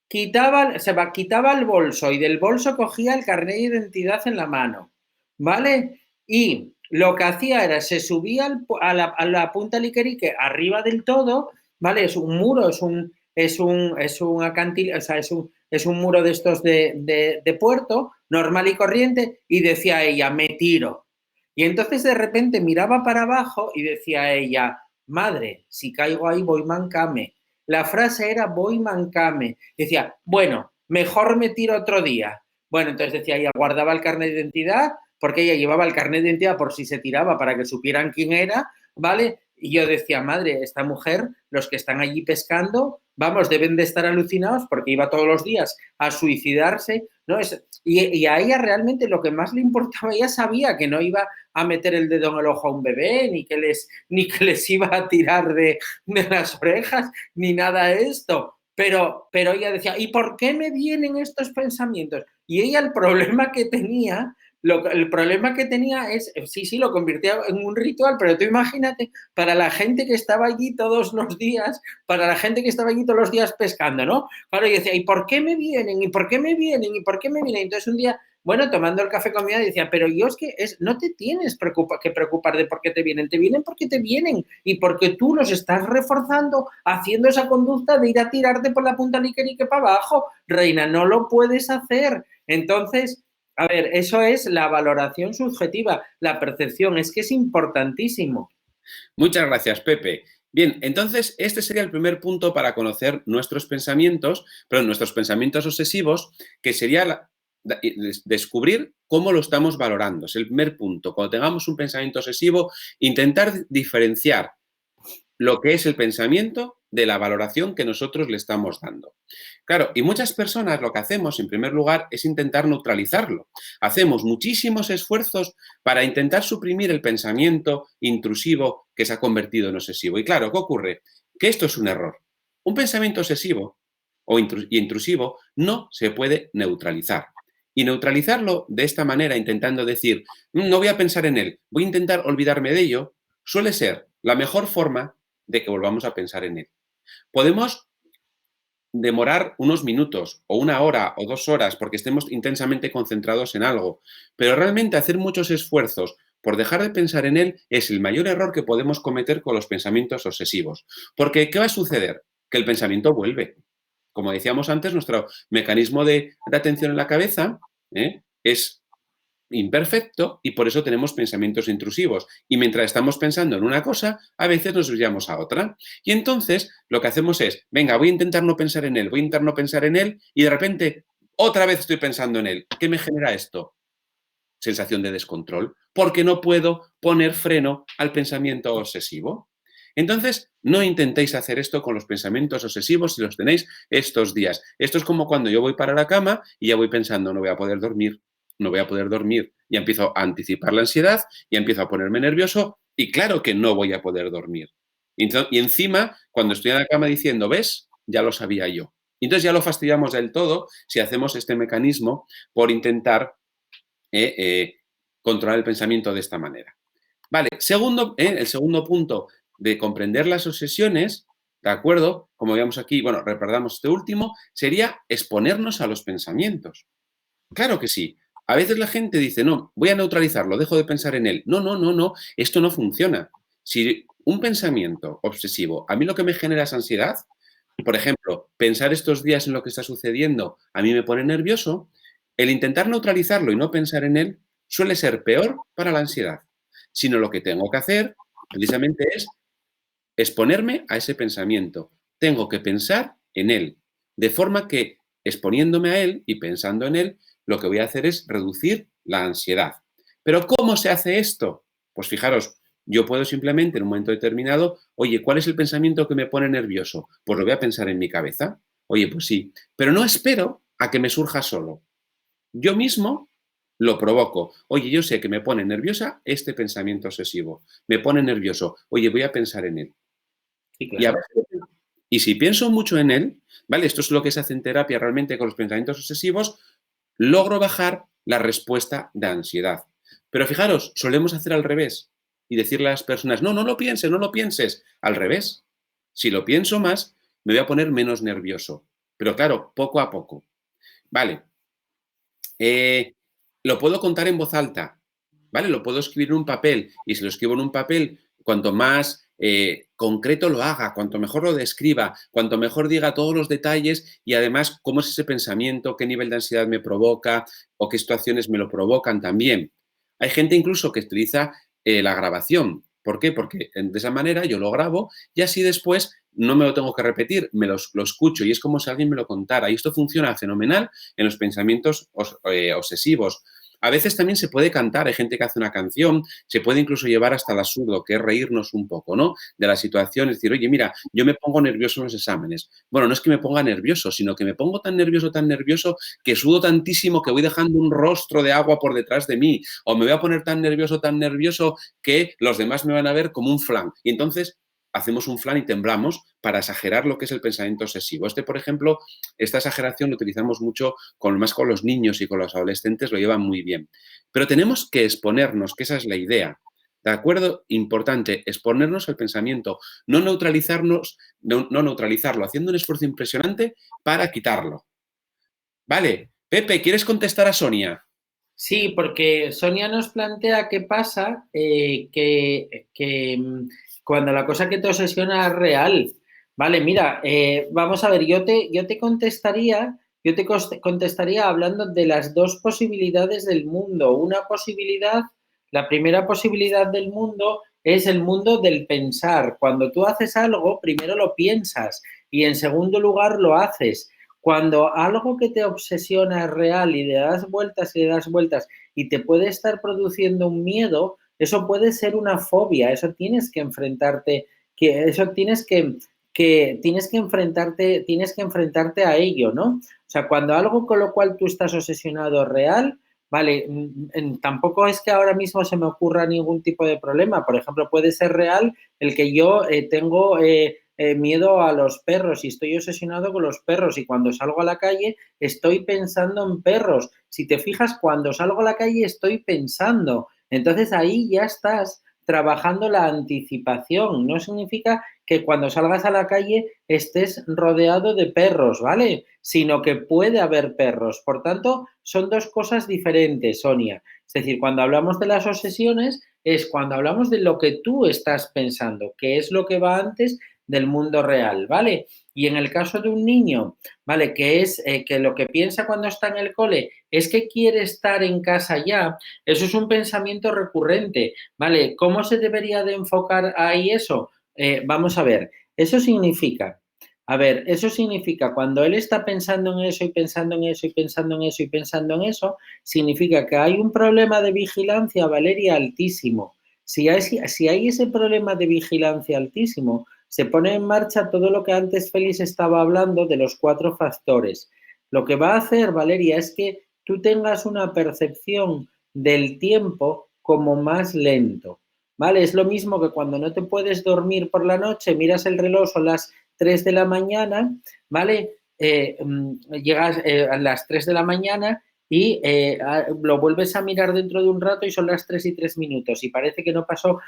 Quitaba el bolso y del bolso cogía el carnet de identidad en la mano. ¿vale? Y lo que hacía era, se subía a la punta Liquerique, arriba del todo, ¿vale? Es un muro, es un acantilado, o sea, es un muro de estos de puerto, normal y corriente, y decía ella, me tiro. Y entonces de repente miraba para abajo y decía ella, madre, si caigo ahí voy mancame. La frase era voy mancame. Decía, bueno, mejor me tiro otro día. Bueno, entonces decía, ella guardaba el carnet de identidad, porque ella llevaba el carnet de identidad por si se tiraba para que supieran quién era, ¿vale? Y yo decía, madre, esta mujer, los que están allí pescando, vamos, deben de estar alucinados porque iba todos los días a suicidarse, ¿no? Y a ella realmente lo que más le importaba, ella sabía que no iba a meter el dedo en el ojo a un bebé, ni que les iba a tirar de las orejas, ni nada de esto. Pero ella decía, ¿y por qué me vienen estos pensamientos? Y ella el problema que tenía es, sí, lo convirtió en un ritual, pero tú imagínate, para la gente que estaba allí todos los días, pescando, ¿no? Claro, y decía, ¿y por qué me vienen? ¿Y por qué me vienen? ¿Y por qué me vienen? Entonces un día, bueno, tomando el café con mi decía, pero yo es que no te tienes que preocupar de por qué te vienen porque te vienen y porque tú los estás reforzando haciendo esa conducta de ir a tirarte por la punta liquerique para abajo. Reina, no lo puedes hacer. Entonces, a ver, eso es la valoración subjetiva, la percepción, es que es importantísimo. Muchas gracias, Pepe. Bien, entonces este sería el primer punto para conocer nuestros pensamientos, pero nuestros pensamientos obsesivos, que sería descubrir cómo lo estamos valorando. Es el primer punto. Cuando tengamos un pensamiento obsesivo, intentar diferenciar lo que es el pensamiento de la valoración que nosotros le estamos dando. Claro, y muchas personas lo que hacemos, en primer lugar, es intentar neutralizarlo. Hacemos muchísimos esfuerzos para intentar suprimir el pensamiento intrusivo que se ha convertido en obsesivo. Y claro, ¿qué ocurre? Que esto es un error. Un pensamiento obsesivo o intrusivo no se puede neutralizar. Y neutralizarlo de esta manera, intentando decir, no voy a pensar en él, voy a intentar olvidarme de ello, suele ser la mejor forma de que volvamos a pensar en él. Podemos demorar unos minutos o una hora o 2 horas porque estemos intensamente concentrados en algo, pero realmente hacer muchos esfuerzos por dejar de pensar en él es el mayor error que podemos cometer con los pensamientos obsesivos. Porque, ¿qué va a suceder? Que el pensamiento vuelve. Como decíamos antes, nuestro mecanismo de atención en la cabeza es imperfecto y por eso tenemos pensamientos intrusivos. Y mientras estamos pensando en una cosa, a veces nos desviamos a otra. Y entonces lo que hacemos es, venga, voy a intentar no pensar en él, voy a intentar no pensar en él y de repente otra vez estoy pensando en él. ¿Qué me genera esto? Sensación de descontrol, porque no puedo poner freno al pensamiento obsesivo. Entonces, no intentéis hacer esto con los pensamientos obsesivos si los tenéis estos días. Esto es como cuando yo voy para la cama y ya voy pensando, no voy a poder dormir, no voy a poder dormir. Y empiezo a anticipar la ansiedad y empiezo a ponerme nervioso y claro que no voy a poder dormir. Y encima, cuando estoy en la cama diciendo, ¿ves? Ya lo sabía yo. Entonces ya lo fastidiamos del todo si hacemos este mecanismo por intentar controlar el pensamiento de esta manera. Vale, el segundo punto de comprender las obsesiones, ¿de acuerdo? Como veamos aquí, bueno, recordamos este último, sería exponernos a los pensamientos. Claro que sí. A veces la gente dice, no, voy a neutralizarlo, dejo de pensar en él. No, esto no funciona. Si un pensamiento obsesivo, a mí lo que me genera es ansiedad, por ejemplo, pensar estos días en lo que está sucediendo a mí me pone nervioso, el intentar neutralizarlo y no pensar en él suele ser peor para la ansiedad. Sino lo que tengo que hacer precisamente es exponerme a ese pensamiento. Tengo que pensar en él. De forma que exponiéndome a él y pensando en él, lo que voy a hacer es reducir la ansiedad. ¿Pero cómo se hace esto? Pues fijaros, yo puedo simplemente en un momento determinado, oye, ¿cuál es el pensamiento que me pone nervioso? Pues lo voy a pensar en mi cabeza. Oye, pues sí, pero no espero a que me surja solo. Yo mismo lo provoco. Oye, yo sé que me pone nerviosa este pensamiento obsesivo. Me pone nervioso. Oye, voy a pensar en él. Sí, claro. Y si pienso mucho en él, ¿vale? Esto es lo que se hace en terapia realmente con los pensamientos obsesivos, logro bajar la respuesta de ansiedad. Pero fijaros, solemos hacer al revés y decirle a las personas, no lo pienses, no lo pienses. Al revés. Si lo pienso más, me voy a poner menos nervioso. Pero claro, poco a poco. Vale. Lo puedo contar en voz alta. ¿vale? Lo puedo escribir en un papel y si lo escribo en un papel, cuanto más concreto lo haga, cuanto mejor lo describa, cuanto mejor diga todos los detalles y además cómo es ese pensamiento, qué nivel de ansiedad me provoca o qué situaciones me lo provocan también. Hay gente incluso que utiliza la grabación. ¿Por qué? Porque de esa manera yo lo grabo y así después no me lo tengo que repetir, lo escucho y es como si alguien me lo contara. Y esto funciona fenomenal en los pensamientos obsesivos. A veces también se puede cantar, hay gente que hace una canción, se puede incluso llevar hasta el absurdo, que es reírnos un poco, ¿no? De la situación, es decir, oye, mira, yo me pongo nervioso en los exámenes. Bueno, no es que me ponga nervioso, sino que me pongo tan nervioso, que sudo tantísimo que voy dejando un rostro de agua por detrás de mí. O me voy a poner tan nervioso que los demás me van a ver como un flan. Y entonces hacemos un flan y temblamos para exagerar lo que es el pensamiento obsesivo. Por ejemplo, esta exageración lo utilizamos mucho más con los niños y con los adolescentes, lo llevan muy bien. Pero tenemos que exponernos, que esa es la idea. ¿De acuerdo? Importante, exponernos al pensamiento, no neutralizarlo, haciendo un esfuerzo impresionante para quitarlo. Vale, Pepe, ¿quieres contestar a Sonia? Sí, porque Sonia nos plantea qué pasa cuando la cosa que te obsesiona es real. Vale, mira, vamos a ver, yo te contestaría hablando de las dos posibilidades del mundo. Una posibilidad, la primera posibilidad del mundo es el mundo del pensar. Cuando tú haces algo, primero lo piensas y en segundo lugar lo haces. Cuando algo que te obsesiona es real y le das vueltas y le das vueltas y te puede estar produciendo un miedo, eso puede ser una fobia, eso tienes que enfrentarte, tienes que enfrentarte a ello, ¿no? O sea, cuando algo con lo cual tú estás obsesionado es real, vale, tampoco es que ahora mismo se me ocurra ningún tipo de problema. Por ejemplo, puede ser real el que yo tengo miedo a los perros y estoy obsesionado con los perros y cuando salgo a la calle estoy pensando en perros. Si te fijas, cuando salgo a la calle estoy pensando. Entonces ahí ya estás trabajando la anticipación. No significa que cuando salgas a la calle estés rodeado de perros, ¿vale? Sino que puede haber perros. Por tanto, son dos cosas diferentes, Sonia. Es decir, cuando hablamos de las obsesiones es cuando hablamos de lo que tú estás pensando, que es lo que va antes del mundo real, ¿vale? Y en el caso de un niño, ¿vale? Que es que lo que piensa cuando está en el cole es que quiere estar en casa ya, eso es un pensamiento recurrente, ¿vale? ¿Cómo se debería de enfocar ahí eso? Vamos a ver, eso significa, cuando él está pensando en eso y pensando en eso y pensando en eso y pensando en eso, significa que hay un problema de vigilancia, Valeria, altísimo. Si hay ese problema de vigilancia altísimo, se pone en marcha todo lo que antes Félix estaba hablando de los 4 factores. Lo que va a hacer, Valeria, es que tú tengas una percepción del tiempo como más lento, ¿vale? Es lo mismo que cuando no te puedes dormir por la noche, miras el reloj, son las 3 de la mañana, ¿vale? Llegas a las 3 de la mañana y lo vuelves a mirar dentro de un rato y son las 3 y 3 minutos y parece que no pasó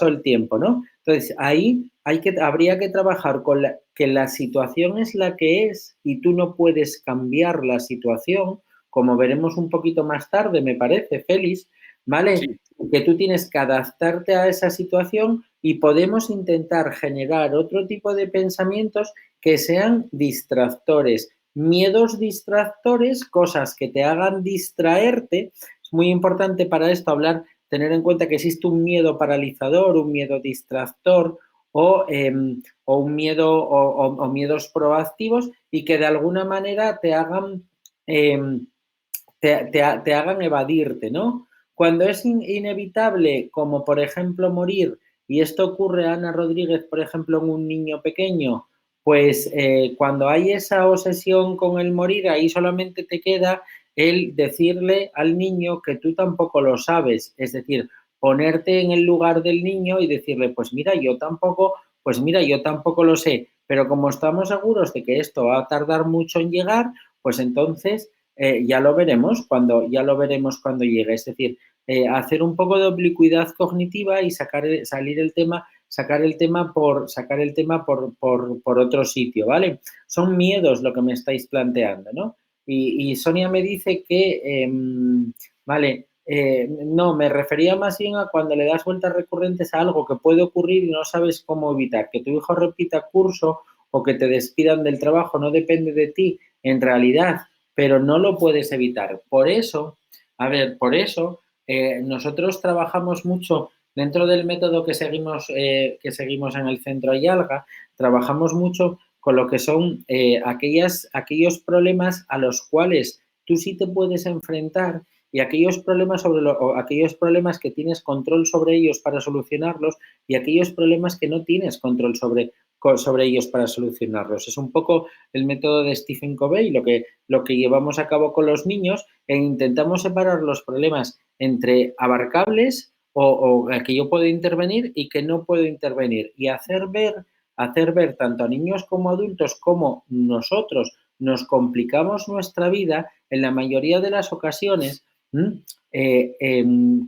el tiempo, ¿no? Entonces, ahí habría que trabajar con que la situación es la que es y tú no puedes cambiar la situación, como veremos un poquito más tarde, me parece, Félix, ¿vale? Sí. Que tú tienes que adaptarte a esa situación y podemos intentar generar otro tipo de pensamientos que sean distractores, miedos distractores, cosas que te hagan distraerte. Es muy importante para esto tener en cuenta que existe un miedo paralizador, un miedo distractor o un miedo o miedos proactivos y que de alguna manera te hagan evadirte, ¿no? Cuando es inevitable, como por ejemplo morir, y esto ocurre a Ana Rodríguez, por ejemplo, en un niño pequeño, pues cuando hay esa obsesión con el morir, ahí solamente te queda el decirle al niño que tú tampoco lo sabes, es decir, ponerte en el lugar del niño y decirle, pues mira, yo tampoco lo sé, pero como estamos seguros de que esto va a tardar mucho en llegar, pues entonces ya lo veremos cuando llegue. Es decir, hacer un poco de oblicuidad cognitiva y sacar el tema por otro sitio, ¿vale? Son miedos lo que me estáis planteando, ¿no? Y Sonia me dice que, vale, No, me refería más bien a cuando le das vueltas recurrentes a algo que puede ocurrir y no sabes cómo evitar. Que tu hijo repita curso o que te despidan del trabajo no depende de ti en realidad, pero no lo puedes evitar. Por eso, a ver, por eso nosotros trabajamos mucho dentro del método que seguimos en el Centro Ayalga, trabajamos mucho con lo que son aquellos problemas a los cuales tú sí te puedes enfrentar y aquellos problemas o aquellos problemas que tienes control sobre ellos para solucionarlos y aquellos problemas que no tienes control sobre ellos para solucionarlos. Es un poco el método de Stephen Covey, lo que llevamos a cabo con los niños e intentamos separar los problemas entre abarcables o que yo puedo intervenir y que no puedo intervenir y hacer ver tanto a niños como a adultos como nosotros nos complicamos nuestra vida en la mayoría de las ocasiones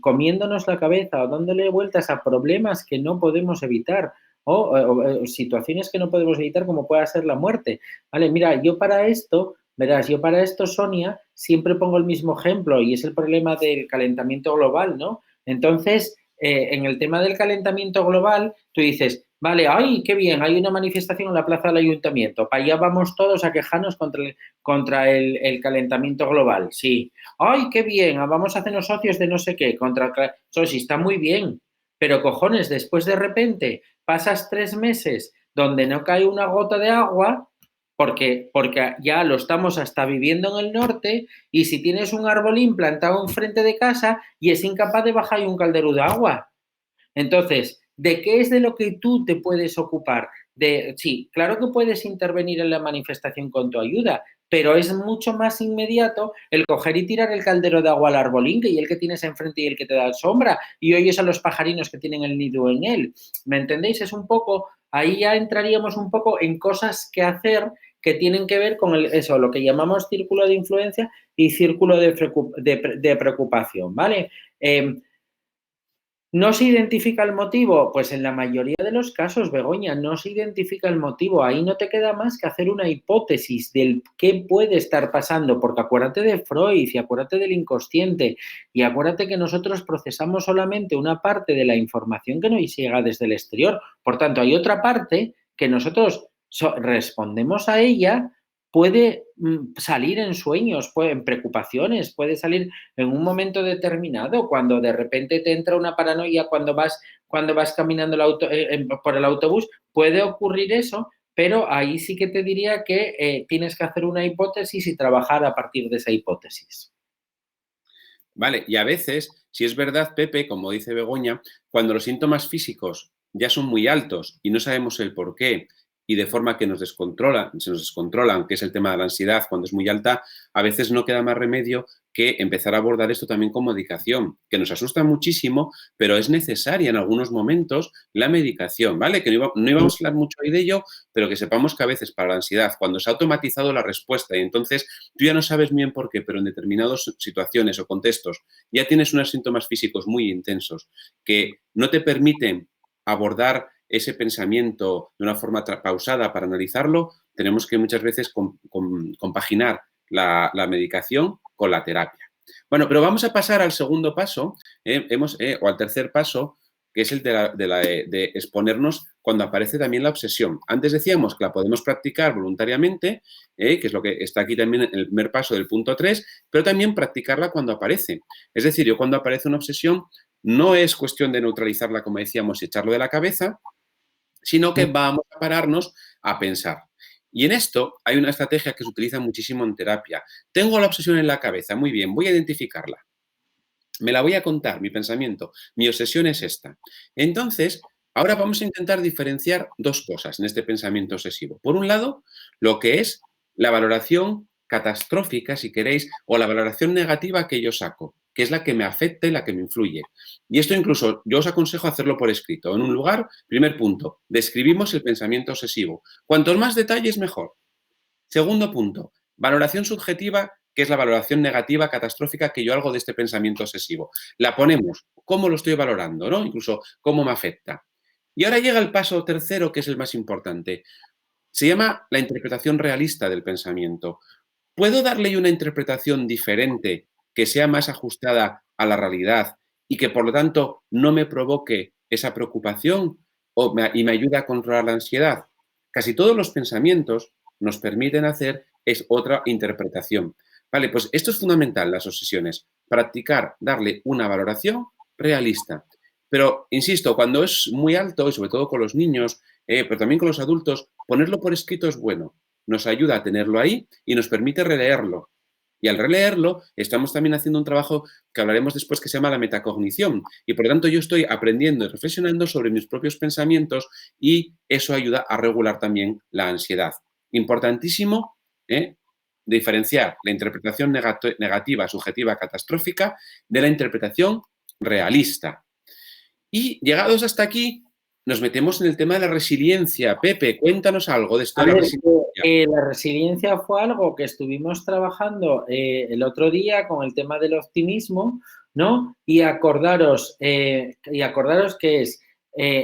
comiéndonos la cabeza o dándole vueltas a problemas que no podemos evitar o situaciones que no podemos evitar como pueda ser la muerte. Vale, mira, yo para esto, Sonia, siempre pongo el mismo ejemplo y es el problema del calentamiento global, ¿no? Entonces, en el tema del calentamiento global, tú dices, vale, ay, qué bien, hay una manifestación en la plaza del ayuntamiento, para allá vamos todos a quejarnos contra el calentamiento global, sí. Ay, qué bien, vamos a hacernos socios de no sé qué, eso sí, está muy bien, pero cojones, después de repente pasas 3 meses donde no cae una gota de agua, porque ya lo estamos hasta viviendo en el norte, y si tienes un arbolín plantado enfrente de casa y es incapaz de bajar un caldero de agua. Entonces, ¿de qué es de lo que tú te puedes ocupar? Sí, claro que puedes intervenir en la manifestación con tu ayuda, pero es mucho más inmediato el coger y tirar el caldero de agua al arbolín, que y el que tienes enfrente y el que te da sombra, y oyes a los pajarinos que tienen el nido en él. ¿Me entendéis? Es un poco, ahí ya entraríamos un poco en cosas que hacer que tienen que ver con eso, lo que llamamos círculo de influencia y círculo de preocupación, ¿vale? ¿No se identifica el motivo? Pues en la mayoría de los casos, Begoña, no se identifica el motivo. Ahí no te queda más que hacer una hipótesis del qué puede estar pasando, porque acuérdate de Freud y acuérdate del inconsciente y acuérdate que nosotros procesamos solamente una parte de la información que nos llega desde el exterior. Por tanto, hay otra parte que nosotros respondemos a ella, puede salir en sueños, en preocupaciones, puede salir en un momento determinado, cuando de repente te entra una paranoia cuando vas caminando por el autobús, puede ocurrir eso, pero ahí sí que te diría que tienes que hacer una hipótesis y trabajar a partir de esa hipótesis. Vale, y a veces, si es verdad, Pepe, como dice Begoña, cuando los síntomas físicos ya son muy altos y no sabemos el por qué y de forma que se nos descontrolan, que es el tema de la ansiedad cuando es muy alta, a veces no queda más remedio que empezar a abordar esto también con medicación, que nos asusta muchísimo, pero es necesaria en algunos momentos la medicación, ¿vale? Que no íbamos a hablar mucho hoy de ello, pero que sepamos que a veces para la ansiedad, cuando se ha automatizado la respuesta y entonces tú ya no sabes bien por qué, pero en determinadas situaciones o contextos ya tienes unos síntomas físicos muy intensos que no te permiten abordar ese pensamiento de una forma pausada para analizarlo, tenemos que muchas veces compaginar la medicación con la terapia. Bueno, pero vamos a pasar al segundo paso, o al tercer paso, que es el de exponernos cuando aparece también la obsesión. Antes decíamos que la podemos practicar voluntariamente, que es lo que está aquí también en el primer paso del punto 3, pero también practicarla cuando aparece. Es decir, yo cuando aparece una obsesión, no es cuestión de neutralizarla, como decíamos, y echarlo de la cabeza, sino que vamos a pararnos a pensar. Y en esto hay una estrategia que se utiliza muchísimo en terapia. Tengo la obsesión en la cabeza, muy bien, voy a identificarla. Me la voy a contar, mi pensamiento. Mi obsesión es esta. Entonces, ahora vamos a intentar diferenciar dos cosas en este pensamiento obsesivo. Por un lado, lo que es la valoración catastrófica, si queréis, o la valoración negativa que yo saco, que es la que me afecta y la que me influye. Y esto incluso yo os aconsejo hacerlo por escrito. En un lugar, primer punto, describimos el pensamiento obsesivo. Cuantos más detalles, mejor. Segundo punto, valoración subjetiva, que es la valoración negativa, catastrófica que yo hago de este pensamiento obsesivo. La ponemos, cómo lo estoy valorando, ¿no? Incluso cómo me afecta. Y ahora llega el paso tercero, que es el más importante. Se llama la interpretación realista del pensamiento. ¿Puedo darle una interpretación diferente que sea más ajustada a la realidad y que, por lo tanto, no me provoque esa preocupación y me ayude a controlar la ansiedad? Casi todos los pensamientos nos permiten hacer es otra interpretación. Vale, pues esto es fundamental, las obsesiones. Practicar, darle una valoración realista. Pero, insisto, cuando es muy alto, y sobre todo con los niños, pero también con los adultos, ponerlo por escrito es bueno. Nos ayuda a tenerlo ahí y nos permite releerlo. Y al releerlo, estamos también haciendo un trabajo que hablaremos después que se llama la metacognición. Y por lo tanto, yo estoy aprendiendo y reflexionando sobre mis propios pensamientos y eso ayuda a regular también la ansiedad. Importantísimo, diferenciar la interpretación negativa, subjetiva, catastrófica de la interpretación realista. Y llegados hasta aquí, nos metemos en el tema de la resiliencia. Pepe, cuéntanos algo de esto de la resiliencia. La resiliencia fue algo que estuvimos trabajando el otro día con el tema del optimismo, ¿no? Y acordaros que es,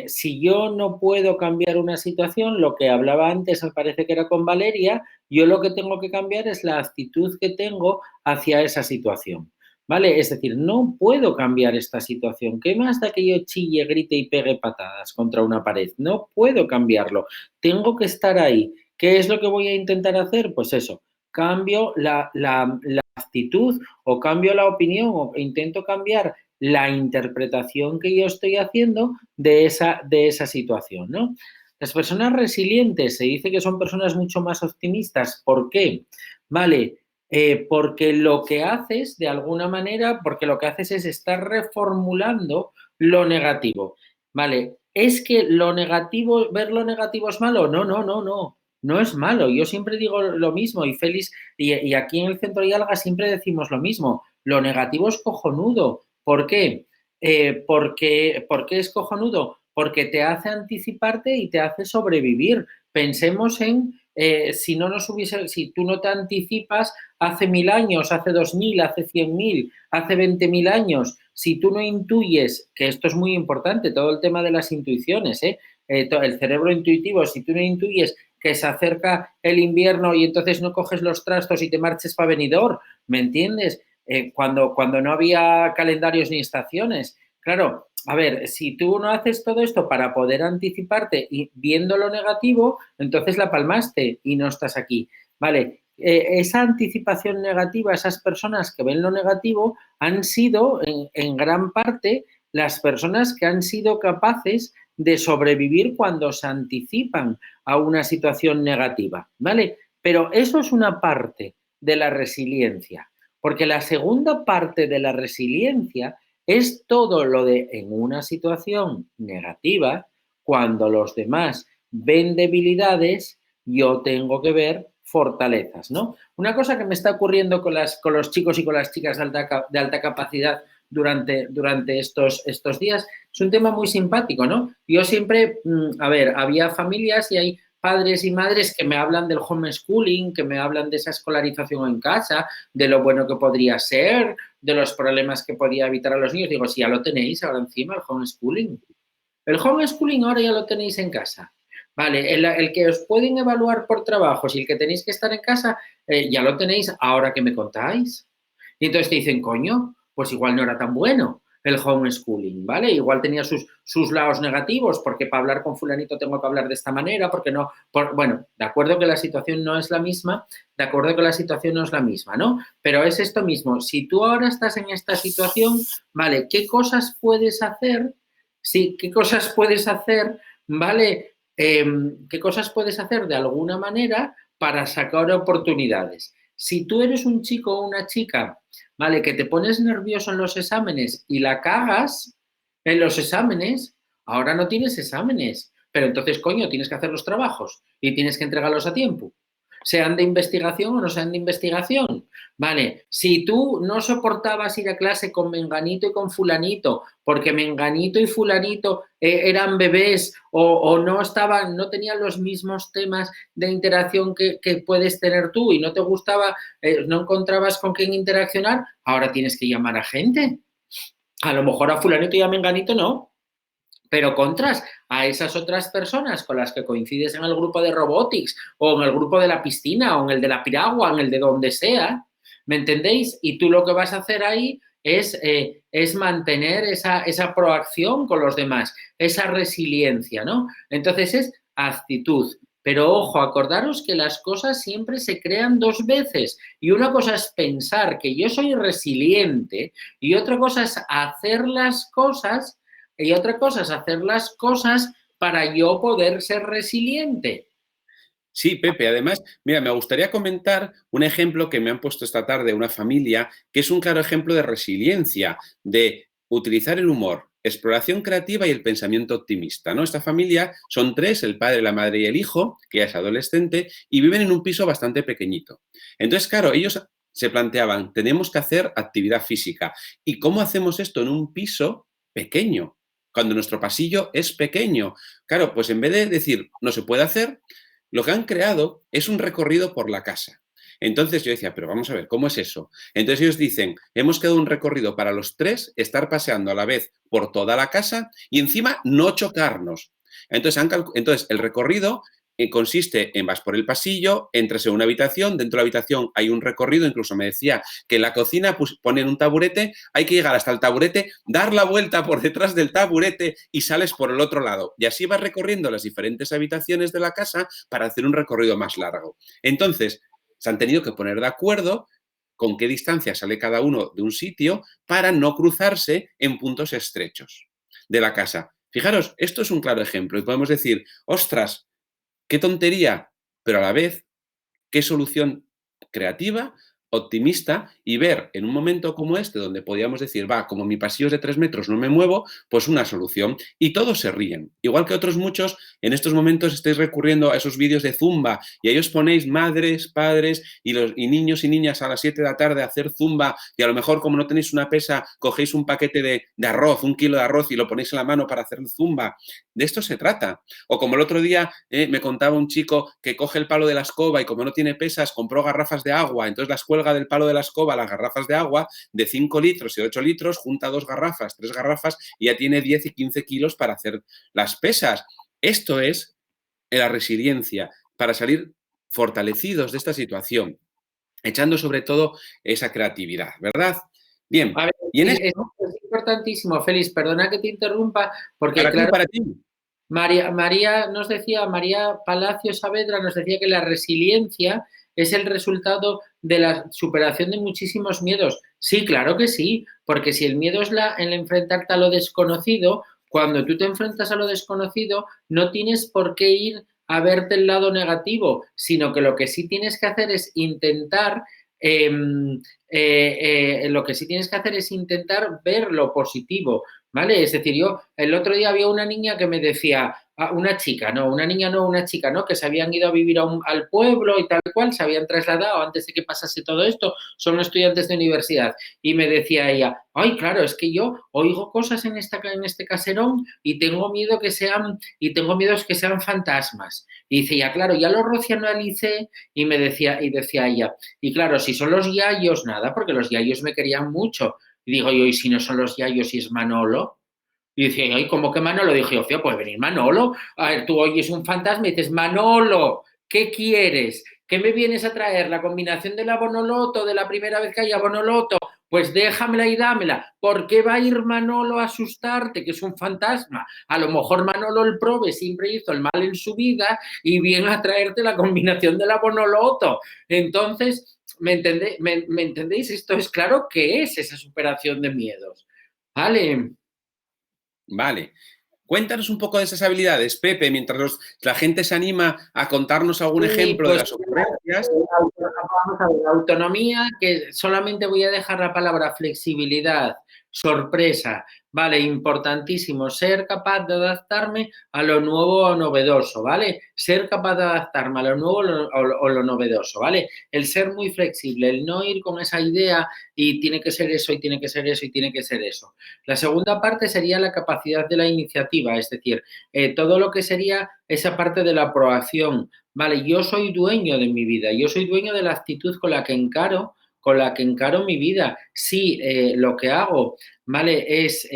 si yo no puedo cambiar una situación, lo que hablaba antes, me parece que era con Valeria, yo lo que tengo que cambiar es la actitud que tengo hacia esa situación. ¿Vale? Es decir, no puedo cambiar esta situación. ¿Qué más da que yo chille, grite y pegue patadas contra una pared? No puedo cambiarlo. Tengo que estar ahí. ¿Qué es lo que voy a intentar hacer? Pues eso, cambio la actitud o cambio la opinión o intento cambiar la interpretación que yo estoy haciendo de esa situación, ¿no? Las personas resilientes se dice que son personas mucho más optimistas. ¿Por qué? Vale, porque lo que haces, de alguna manera, porque lo que haces es estar reformulando lo negativo. Vale, ¿es que lo negativo, ver lo negativo es malo? No, no, no, no. No es malo. Yo siempre digo lo mismo y Félix, y aquí en el Centro de Alga siempre decimos lo mismo. Lo negativo es cojonudo. ¿Por qué? ¿Por qué es cojonudo? Porque te hace anticiparte y te hace sobrevivir. Pensemos en si tú no te anticipas hace 1000 años, hace 2000, hace 100.000, hace 20.000 años, si tú no intuyes, que esto es muy importante, todo el tema de las intuiciones, el cerebro intuitivo, si tú no intuyes que se acerca el invierno y entonces no coges los trastos y te marches para Benidorm, ¿me entiendes? Cuando no había calendarios ni estaciones. Claro, a ver, si tú no haces todo esto para poder anticiparte y viendo lo negativo, entonces la palmaste y no estás aquí. Vale, esa anticipación negativa, esas personas que ven lo negativo han sido en gran parte las personas que han sido capaces de sobrevivir cuando se anticipan a una situación negativa, ¿vale? Pero eso es una parte de la resiliencia, porque la segunda parte de la resiliencia es todo lo de en una situación negativa, cuando los demás ven debilidades, yo tengo que ver fortalezas, ¿no? Una cosa que me está ocurriendo con los chicos y con las chicas de alta capacidad durante estos días es un tema muy simpático, ¿no? Yo siempre, había familias y hay padres y madres que me hablan del homeschooling, que me hablan de esa escolarización en casa, de lo bueno que podría ser, de los problemas que podía evitar a los niños. Digo, si ya lo tenéis ahora encima, el homeschooling. El homeschooling ahora ya lo tenéis en casa. Vale, el que os pueden evaluar por trabajos y el que tenéis que estar en casa, ya lo tenéis ahora que me contáis. Y entonces te dicen, coño, pues igual no era tan bueno el homeschooling, ¿vale?Igual tenía sus lados negativos, porque para hablar con fulanito tengo que hablar de esta manera, porque no, bueno, de acuerdo que la situación no es la misma, ¿no? Pero es esto mismo, si tú ahora estás en esta situación, ¿vale? ¿Qué cosas puedes hacer? Sí, ¿qué cosas puedes hacer, ¿vale? ¿Qué cosas puedes hacer de alguna manera para sacar oportunidades? Si tú eres un chico o una chica, ¿vale? Que te pones nervioso en los exámenes y la cagas en los exámenes, ahora no tienes exámenes, pero entonces, coño, tienes que hacer los trabajos y tienes que entregarlos a tiempo. Sean de investigación o no sean de investigación. Vale, si tú no soportabas ir a clase con menganito y con fulanito, porque menganito y fulanito eran bebés o no tenían los mismos temas de interacción que puedes tener tú y no te gustaba, no encontrabas con quién interaccionar, ahora tienes que llamar a gente. A lo mejor a fulanito y a menganito no, pero contras a esas otras personas con las que coincides en el grupo de robotics o en el grupo de la piscina o en el de la piragua, en el de donde sea, ¿me entendéis? Y tú lo que vas a hacer ahí es mantener esa proacción con los demás, esa resiliencia, ¿no? Entonces es actitud. Pero ojo, acordaros que las cosas siempre se crean dos veces. Y una cosa es pensar que yo soy resiliente y otra cosa es hacer las cosas para yo poder ser resiliente. Sí, Pepe, además, mira, me gustaría comentar un ejemplo que me han puesto esta tarde una familia, que es un claro ejemplo de resiliencia, de utilizar el humor, exploración creativa y el pensamiento optimista, ¿no? Esta familia son tres, el padre, la madre y el hijo, que ya es adolescente, y viven en un piso bastante pequeñito. Entonces, claro, ellos se planteaban, tenemos que hacer actividad física. ¿Y cómo hacemos esto en un piso pequeño? Cuando nuestro pasillo es pequeño. Claro, pues en vez de decir, no se puede hacer, lo que han creado es un recorrido por la casa. Entonces yo decía, pero vamos a ver, ¿cómo es eso? Entonces ellos dicen, hemos creado un recorrido para los tres, estar paseando a la vez por toda la casa y encima no chocarnos. Entonces el recorrido consiste en vas por el pasillo, entras en una habitación, dentro de la habitación hay un recorrido, incluso me decía que en la cocina ponen un taburete, hay que llegar hasta el taburete, dar la vuelta por detrás del taburete y sales por el otro lado. Y así vas recorriendo las diferentes habitaciones de la casa para hacer un recorrido más largo. Entonces, se han tenido que poner de acuerdo con qué distancia sale cada uno de un sitio para no cruzarse en puntos estrechos de la casa. Fijaros, esto es un claro ejemplo y podemos decir, ostras, qué tontería, pero a la vez, qué solución creativa, optimista y ver en un momento como este, donde podíamos decir, va, como mi pasillo es de 3 metros, no me muevo, pues una solución. Y todos se ríen. Igual que otros muchos, en estos momentos estáis recurriendo a esos vídeos de Zumba y ahí os ponéis madres, padres y niños y niñas a las 7 de la tarde a hacer Zumba y a lo mejor como no tenéis una pesa, cogéis un paquete de arroz, 1 kilo de arroz y lo ponéis en la mano para hacer Zumba. De esto se trata. O como el otro día me contaba un chico que coge el palo de la escoba y como no tiene pesas, compró garrafas de agua, entonces las cuelga del palo de la escoba las garrafas de agua de 5 litros y 8 litros, junta 2 garrafas, 3 garrafas y ya tiene 10 y 15 kilos para hacer las pesas. Esto es la resiliencia, para salir fortalecidos de esta situación, echando sobre todo esa creatividad, ¿verdad? Bien, A ver, y en es esto, importantísimo, Félix, perdona que te interrumpa, porque para ti, claro, para ti. María Palacio Saavedra nos decía que la resiliencia es el resultado de la superación de muchísimos miedos. Sí, claro que sí, porque si el miedo es el enfrentarte a lo desconocido, cuando tú te enfrentas a lo desconocido, no tienes por qué ir a verte el lado negativo, sino que lo que sí tienes que hacer es intentar lo que sí tienes que hacer es intentar ver lo positivo, ¿vale? Es decir, yo el otro día había una niña que me decía, una chica, no, una niña no, una chica, ¿no? Que se habían ido a vivir al pueblo y tal cual, se habían trasladado antes de que pasase todo esto, son estudiantes de universidad. Y me decía ella, ay, claro, es que yo oigo cosas en este caserón y tengo miedo que sean fantasmas. Y decía, claro, ya lo racionalicé y decía ella, y claro, si son los yayos, nada, porque los yayos me querían mucho. Y digo yo, ¿y si no son los yayos y es Manolo? Y decía, ay, ¿cómo que Manolo? Dije, Ofio, puede venir Manolo. A ver, tú oyes un fantasma y dices, Manolo, ¿qué quieres? ¿Qué me vienes a traer? ¿La combinación de la Bonoloto, de la primera vez que haya Bonoloto? Pues déjamela y dámela. ¿Por qué va a ir Manolo a asustarte, que es un fantasma? A lo mejor Manolo el prove siempre hizo el mal en su vida y viene a traerte la combinación de la Bonoloto. Entonces, ¿me entendéis? Esto es claro que es esa superación de miedos. ¿Vale? Vale. Cuéntanos un poco de esas habilidades, Pepe, mientras la gente se anima a contarnos algún Sí, ejemplo de pues las ocurrencias. vamos a ver, autonomía, que solamente voy a dejar la palabra flexibilidad, sorpresa, vale, importantísimo, ser capaz de adaptarme a lo nuevo o novedoso, ¿vale? Ser capaz de adaptarme a lo nuevo o lo novedoso, ¿vale? El ser muy flexible, el no ir con esa idea y tiene que ser eso y tiene que ser eso y tiene que ser eso. La segunda parte sería la capacidad de la iniciativa, es decir, todo lo que sería esa parte de la proacción. Vale, yo soy dueño de mi vida, yo soy dueño de la actitud con la que encaro mi vida. Si lo que hago, ¿vale? Es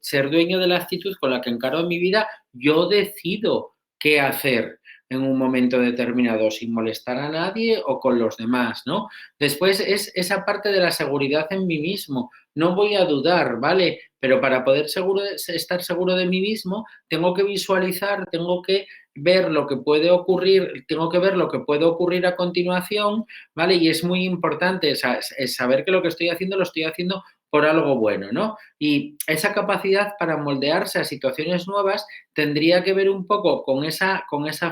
ser dueño de la actitud con la que encaro mi vida, yo decido qué hacer, en un momento determinado sin molestar a nadie o con los demás, ¿no? Después es esa parte de la seguridad en mí mismo. No voy a dudar, ¿vale? Pero para poder estar seguro de mí mismo, tengo que visualizar, tengo que ver lo que puede ocurrir, tengo que ver lo que puede ocurrir a continuación, ¿vale? Y es muy importante es saber que lo que estoy haciendo lo estoy haciendo por algo bueno, ¿no? Y esa capacidad para moldearse a situaciones nuevas tendría que ver un poco con esa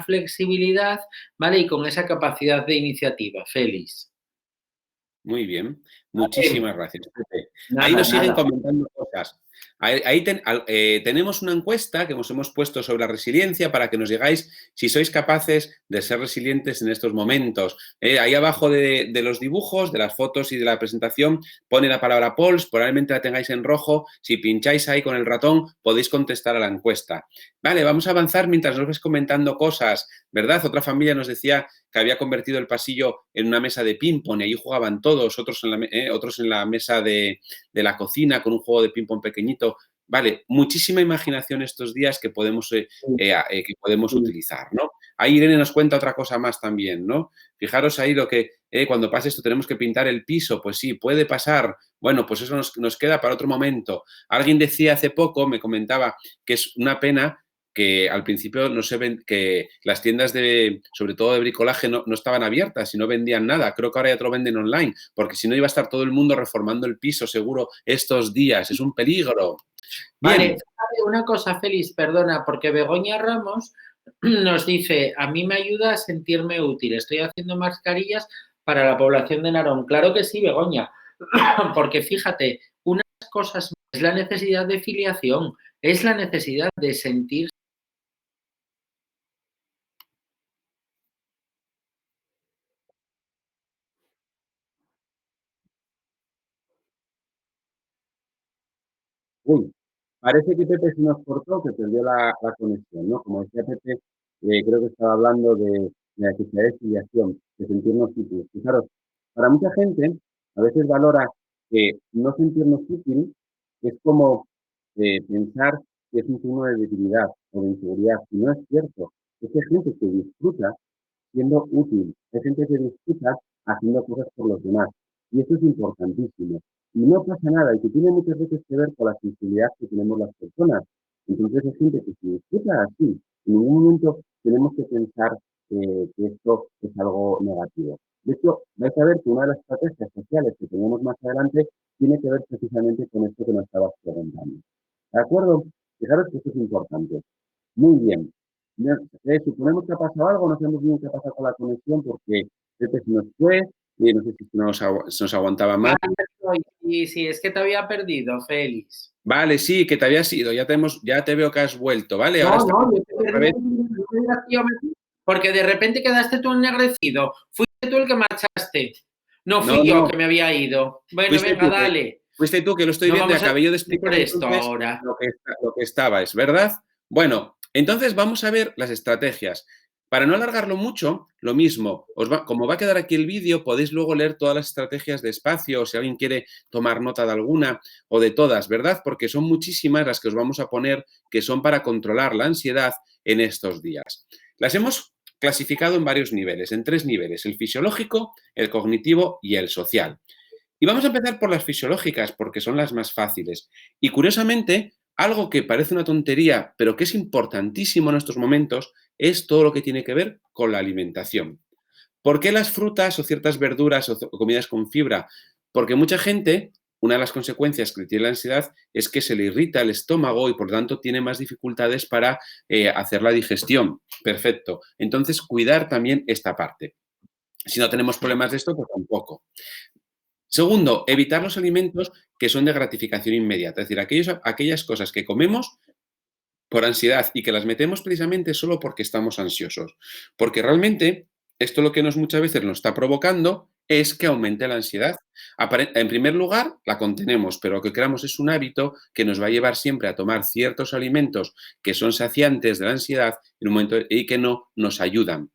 flexibilidad, ¿vale? Y con esa capacidad de iniciativa, Félix. Muy bien, muchísimas gracias, Pepe. Ahí Nada, nos siguen nada. comentando cosas. Tenemos una encuesta que os hemos puesto sobre la resiliencia para que nos digáis si sois capaces de ser resilientes en estos momentos. Ahí abajo de los dibujos, de las fotos y de la presentación pone la palabra polls, probablemente la tengáis en rojo. Si pincháis ahí con el ratón podéis contestar a la encuesta. Vale, vamos a avanzar mientras nos ves comentando cosas, ¿verdad? Otra familia nos decía que había convertido el pasillo en una mesa de ping-pong y ahí jugaban todos, otros en la mesa de la cocina con un juego de ping-pong pequeñito. Vale, muchísima imaginación estos días que podemos utilizar, ¿no? Ahí Irene nos cuenta otra cosa más también, ¿no? Fijaros ahí lo que cuando pase esto tenemos que pintar el piso, pues sí, puede pasar. Bueno, pues eso nos queda para otro momento. Alguien decía hace poco, me comentaba, que es una pena que al principio no se ven, que las tiendas sobre todo de bricolaje, no estaban abiertas y no vendían nada. Creo que ahora ya te lo venden online, porque si no iba a estar todo el mundo reformando el piso seguro estos días. Es un peligro. Bien. Vale, una cosa, Félix, perdona, porque Begoña Ramos nos dice, a mí me ayuda a sentirme útil, estoy haciendo mascarillas para la población de Narón. Claro que sí, Begoña, porque fíjate, unas cosas es la necesidad de filiación, es la necesidad de sentir. Uy, parece que Pepe se nos cortó, que perdió la conexión, ¿no? Como decía Pepe, creo que estaba hablando de la necesidad de filiación, de sentirnos útiles. Fijaros, para mucha gente, a veces valora que no sentirnos útiles es como pensar que es un signo de debilidad o de inseguridad, y no es cierto. Es que hay gente que disfruta siendo útil, hay gente que disfruta haciendo cosas por los demás, y eso es importantísimo. Y no pasa nada, y que tiene muchas veces que ver con la sensibilidad que tenemos las personas. Entonces hay gente que se disfruta así. En ningún momento tenemos que pensar que esto es algo negativo. De hecho, vais a ver que una de las estrategias sociales que tenemos más adelante tiene que ver precisamente con esto que nos estabas preguntando. ¿De acuerdo? Fijaros que esto es importante. Muy bien. Suponemos que ha pasado algo, no sabemos bien qué ha pasado con la conexión porque Pepe se nos fue, y no sé si se nos aguantaba más. Y sí, es que te había perdido, Félix. Vale, sí, que te habías ido, ya te veo que has vuelto, ¿vale? No, Ahora no, yo te perdí porque de repente quedaste tú ennegrecido. Fuiste tú el que marchaste. No fui yo que me había ido. Bueno, venga, dale. Fuiste tú que lo estoy viendo y acabé yo de explicar por esto ahora. Lo que estabais, ¿verdad? Bueno, entonces vamos a ver las estrategias. Para no alargarlo mucho, lo mismo, como va a quedar aquí el vídeo, podéis luego leer todas las estrategias despacio, o si alguien quiere tomar nota de alguna o de todas, ¿verdad? Porque son muchísimas las que os vamos a poner que son para controlar la ansiedad en estos días. Las hemos clasificado en varios niveles, en 3 niveles, el fisiológico, el cognitivo y el social. Y vamos a empezar por las fisiológicas, porque son las más fáciles. Y curiosamente, algo que parece una tontería, pero que es importantísimo en estos momentos, es todo lo que tiene que ver con la alimentación. ¿Por qué las frutas o ciertas verduras o comidas con fibra? Porque mucha gente, una de las consecuencias que tiene la ansiedad es que se le irrita el estómago y por lo tanto tiene más dificultades para hacer la digestión. Perfecto. Entonces, cuidar también esta parte. Si no tenemos problemas de esto, pues tampoco. Segundo, evitar los alimentos que son de gratificación inmediata, es decir, aquellas cosas que comemos por ansiedad y que las metemos precisamente solo porque estamos ansiosos. Porque realmente esto lo que muchas veces nos está provocando es que aumente la ansiedad. En primer lugar, la contenemos, pero lo que creamos es un hábito que nos va a llevar siempre a tomar ciertos alimentos que son saciantes de la ansiedad en un momento y que no nos ayudan.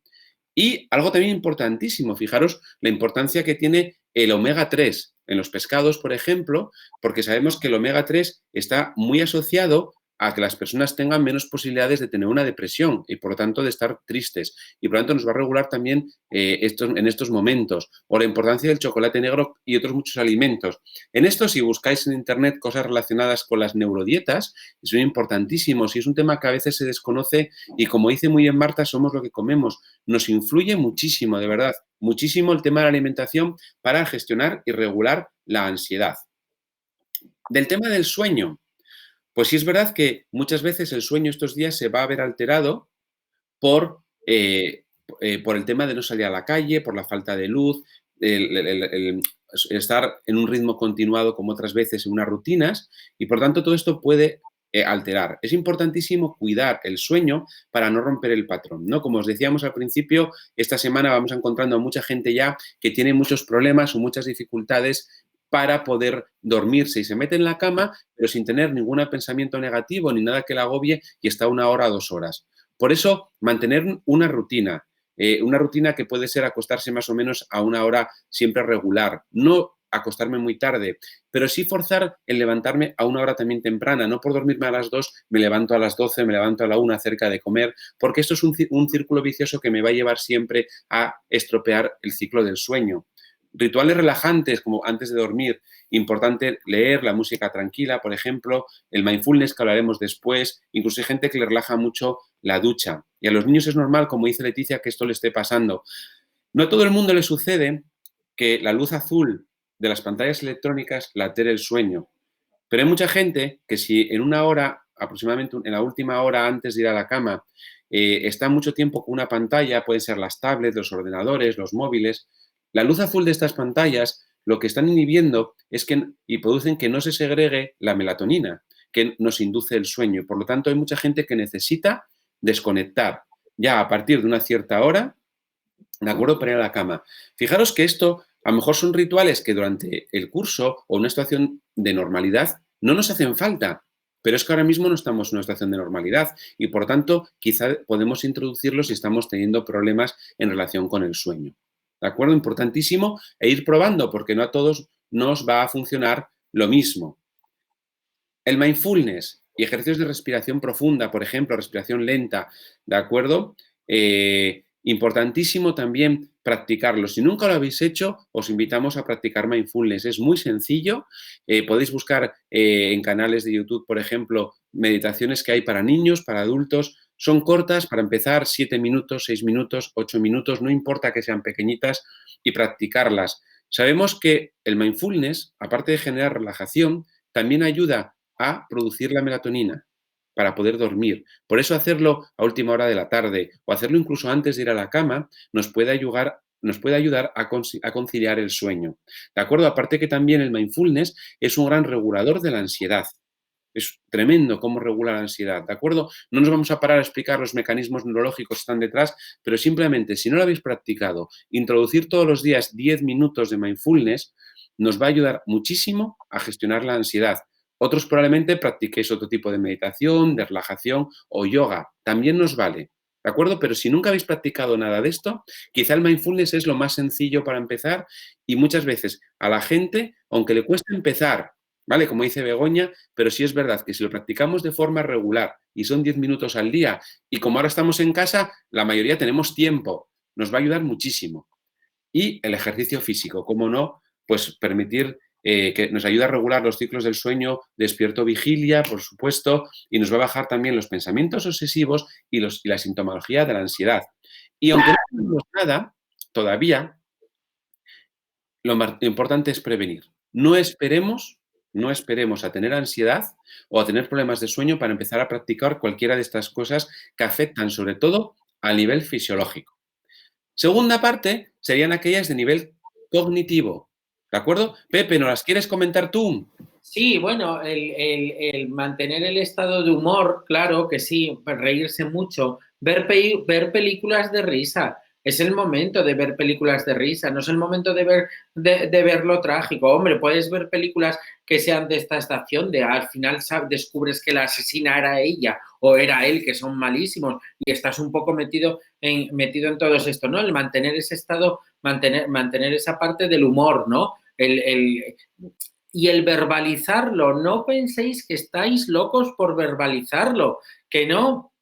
Y algo también importantísimo, fijaros la importancia que tiene el omega 3 en los pescados, por ejemplo, porque sabemos que el omega 3 está muy asociado a que las personas tengan menos posibilidades de tener una depresión y, por lo tanto, de estar tristes. Y, por lo tanto, nos va a regular también en estos momentos. O la importancia del chocolate negro y otros muchos alimentos. En esto, si buscáis en Internet cosas relacionadas con las neurodietas, son importantísimos y es un tema que a veces se desconoce y, como dice muy bien Marta, somos lo que comemos. Nos influye muchísimo, de verdad, muchísimo el tema de la alimentación para gestionar y regular la ansiedad. Del tema del sueño, pues sí es verdad que muchas veces el sueño estos días se va a ver alterado por el tema de no salir a la calle, por la falta de luz, el estar en un ritmo continuado como otras veces en unas rutinas y, por tanto, todo esto puede alterar. Es importantísimo cuidar el sueño para no romper el patrón, ¿no? Como os decíamos al principio, esta semana vamos encontrando a mucha gente ya que tiene muchos problemas o muchas dificultades para poder dormirse y se mete en la cama, pero sin tener ningún pensamiento negativo ni nada que la agobie y está 1 hora, 2 horas. Por eso, mantener una rutina que puede ser acostarse más o menos a 1 hora siempre regular, no acostarme muy tarde, pero sí forzar el levantarme a 1 hora también temprana, no por dormirme a las 2, me levanto a las 12, me levanto a la 1 cerca de comer, porque esto es un círculo vicioso que me va a llevar siempre a estropear el ciclo del sueño. Rituales relajantes, como antes de dormir, importante leer, la música tranquila, por ejemplo, el mindfulness que hablaremos después, incluso hay gente que le relaja mucho la ducha. Y a los niños es normal, como dice Leticia, que esto le esté pasando. No a todo el mundo le sucede que la luz azul de las pantallas electrónicas le altere el sueño, pero hay mucha gente que si en 1 hora, aproximadamente en la última hora antes de ir a la cama, está mucho tiempo con una pantalla, pueden ser las tablets, los ordenadores, los móviles, la luz azul de estas pantallas lo que están inhibiendo es y producen que no se segregue la melatonina, que nos induce el sueño. Por lo tanto, hay mucha gente que necesita desconectar ya a partir de una cierta hora, ¿de acuerdo?, para ir a la cama. Fijaros que esto a lo mejor son rituales que durante el curso o una situación de normalidad no nos hacen falta, pero es que ahora mismo no estamos en una situación de normalidad y, por tanto, quizá podemos introducirlos si estamos teniendo problemas en relación con el sueño. ¿De acuerdo? Importantísimo ir probando porque no a todos nos va a funcionar lo mismo. El mindfulness y ejercicios de respiración profunda, por ejemplo, respiración lenta, ¿de acuerdo? Importantísimo también practicarlo. Si nunca lo habéis hecho, os invitamos a practicar mindfulness. Es muy sencillo. Podéis buscar en canales de YouTube, por ejemplo, meditaciones que hay para niños, para adultos. Son cortas, para empezar, 7 minutos, 6 minutos, 8 minutos, no importa que sean pequeñitas, y practicarlas. Sabemos que el mindfulness, aparte de generar relajación, también ayuda a producir la melatonina para poder dormir. Por eso hacerlo a última hora de la tarde o hacerlo incluso antes de ir a la cama nos puede ayudar a conciliar el sueño. ¿De acuerdo? Aparte que también el mindfulness es un gran regulador de la ansiedad. Es tremendo cómo regula la ansiedad, ¿de acuerdo? No nos vamos a parar a explicar los mecanismos neurológicos que están detrás, pero simplemente, si no lo habéis practicado, introducir todos los días 10 minutos de mindfulness nos va a ayudar muchísimo a gestionar la ansiedad. Otros probablemente practiquéis otro tipo de meditación, de relajación o yoga. También nos vale, ¿de acuerdo? Pero si nunca habéis practicado nada de esto, quizá el mindfulness es lo más sencillo para empezar y muchas veces a la gente, aunque le cueste empezar, ¿vale? Como dice Begoña, pero sí es verdad que si lo practicamos de forma regular y son 10 minutos al día y como ahora estamos en casa, la mayoría tenemos tiempo, nos va a ayudar muchísimo. Y el ejercicio físico, ¿cómo no? Pues permitir que nos ayuda a regular los ciclos del sueño, despierto-vigilia, por supuesto, y nos va a bajar también los pensamientos obsesivos y la sintomología de la ansiedad. Y aunque no tenemos nada, todavía, lo importante es prevenir. No esperemos a tener ansiedad o a tener problemas de sueño para empezar a practicar cualquiera de estas cosas que afectan sobre todo a nivel fisiológico. Segunda parte serían aquellas de nivel cognitivo. ¿De acuerdo? Pepe, ¿nos las quieres comentar tú? Sí, bueno, el mantener el estado de humor, claro que sí, reírse mucho, ver películas de risa. Es el momento de ver películas de risa, no es el momento de ver lo trágico. Hombre, puedes ver películas que sean de esta estación, de al final descubres que la asesina era ella o era él, que son malísimos, y estás un poco metido en todo esto, ¿no? El mantener ese estado, mantener esa parte del humor, ¿no? Y el verbalizarlo, no penséis que estáis locos por verbalizarlo, que no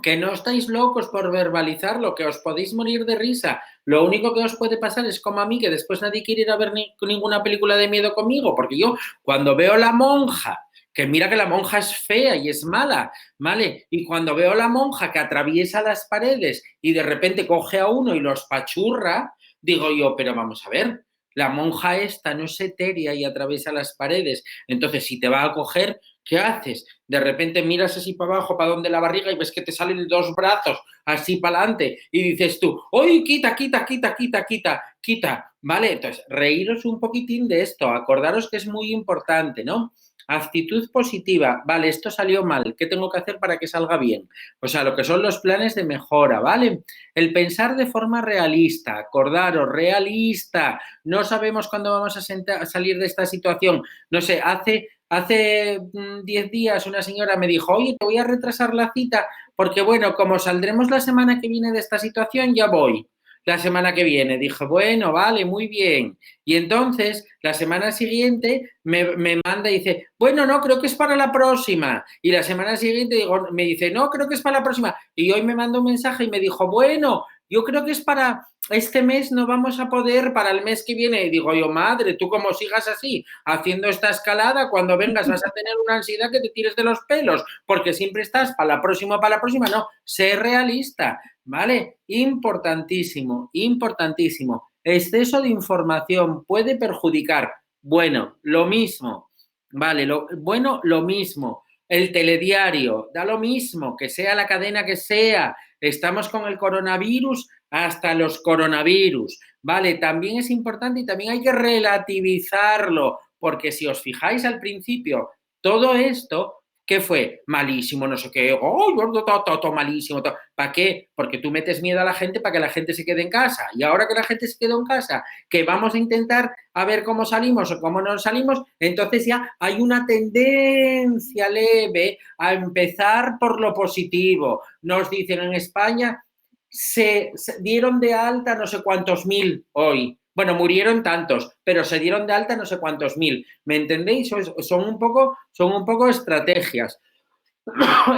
estáis locos por verbalizarlo, que os podéis morir de risa. Lo único que os puede pasar es como a mí, que después nadie quiere ir a ver ninguna película de miedo conmigo, porque yo cuando veo La Monja, que mira que la monja es fea y es mala, ¿vale? Y cuando veo la monja que atraviesa las paredes y de repente coge a uno y los pachurra, digo yo, pero vamos a ver, la monja esta no es etérea y atraviesa las paredes, entonces si te va a coger, ¿qué haces? De repente miras así para abajo, para donde la barriga y ves que te salen 2 brazos así para adelante y dices tú, ¡oye, quita, quita, quita, quita, quita, quita! ¿Vale? Entonces, reíros un poquitín de esto, acordaros que es muy importante, ¿no? Actitud positiva, vale, esto salió mal, ¿qué tengo que hacer para que salga bien? O sea, lo que son los planes de mejora, ¿vale? El pensar de forma realista, acordaros, realista, no sabemos cuándo vamos a salir de esta situación. No sé, hace 10 días una señora me dijo, oye, te voy a retrasar la cita porque, bueno, como saldremos la semana que viene de esta situación, ya voy. La semana que viene dije, bueno, vale, muy bien. Y entonces, la semana siguiente me manda y dice, bueno, no, creo que es para la próxima. Y la semana siguiente me dice, no, creo que es para la próxima. Y hoy me mandó un mensaje y me dijo, bueno, yo creo que es para este mes, no vamos a poder, para el mes que viene. Y digo yo, madre, tú como sigas así, haciendo esta escalada, cuando vengas vas a tener una ansiedad que te tires de los pelos, porque siempre estás para la próxima. No, sé realista, ¿vale? Importantísimo, importantísimo. Exceso de información puede perjudicar. Bueno, lo mismo, ¿vale? Lo mismo. El telediario, da lo mismo, que sea la cadena que sea. Estamos con el coronavirus hasta los coronavirus, ¿vale? También es importante y también hay que relativizarlo, porque si os fijáis al principio, todo esto, ¿qué fue? Malísimo, no sé qué, todo malísimo. ¿Para qué? Porque tú metes miedo a la gente para que la gente se quede en casa. Y ahora que la gente se quedó en casa, que vamos a intentar a ver cómo salimos o cómo no salimos, entonces ya hay una tendencia leve a empezar por lo positivo. Nos dicen en España, se dieron de alta no sé cuántos mil hoy. Bueno, murieron tantos, pero se dieron de alta no sé cuántos mil. ¿Me entendéis? Son un poco estrategias.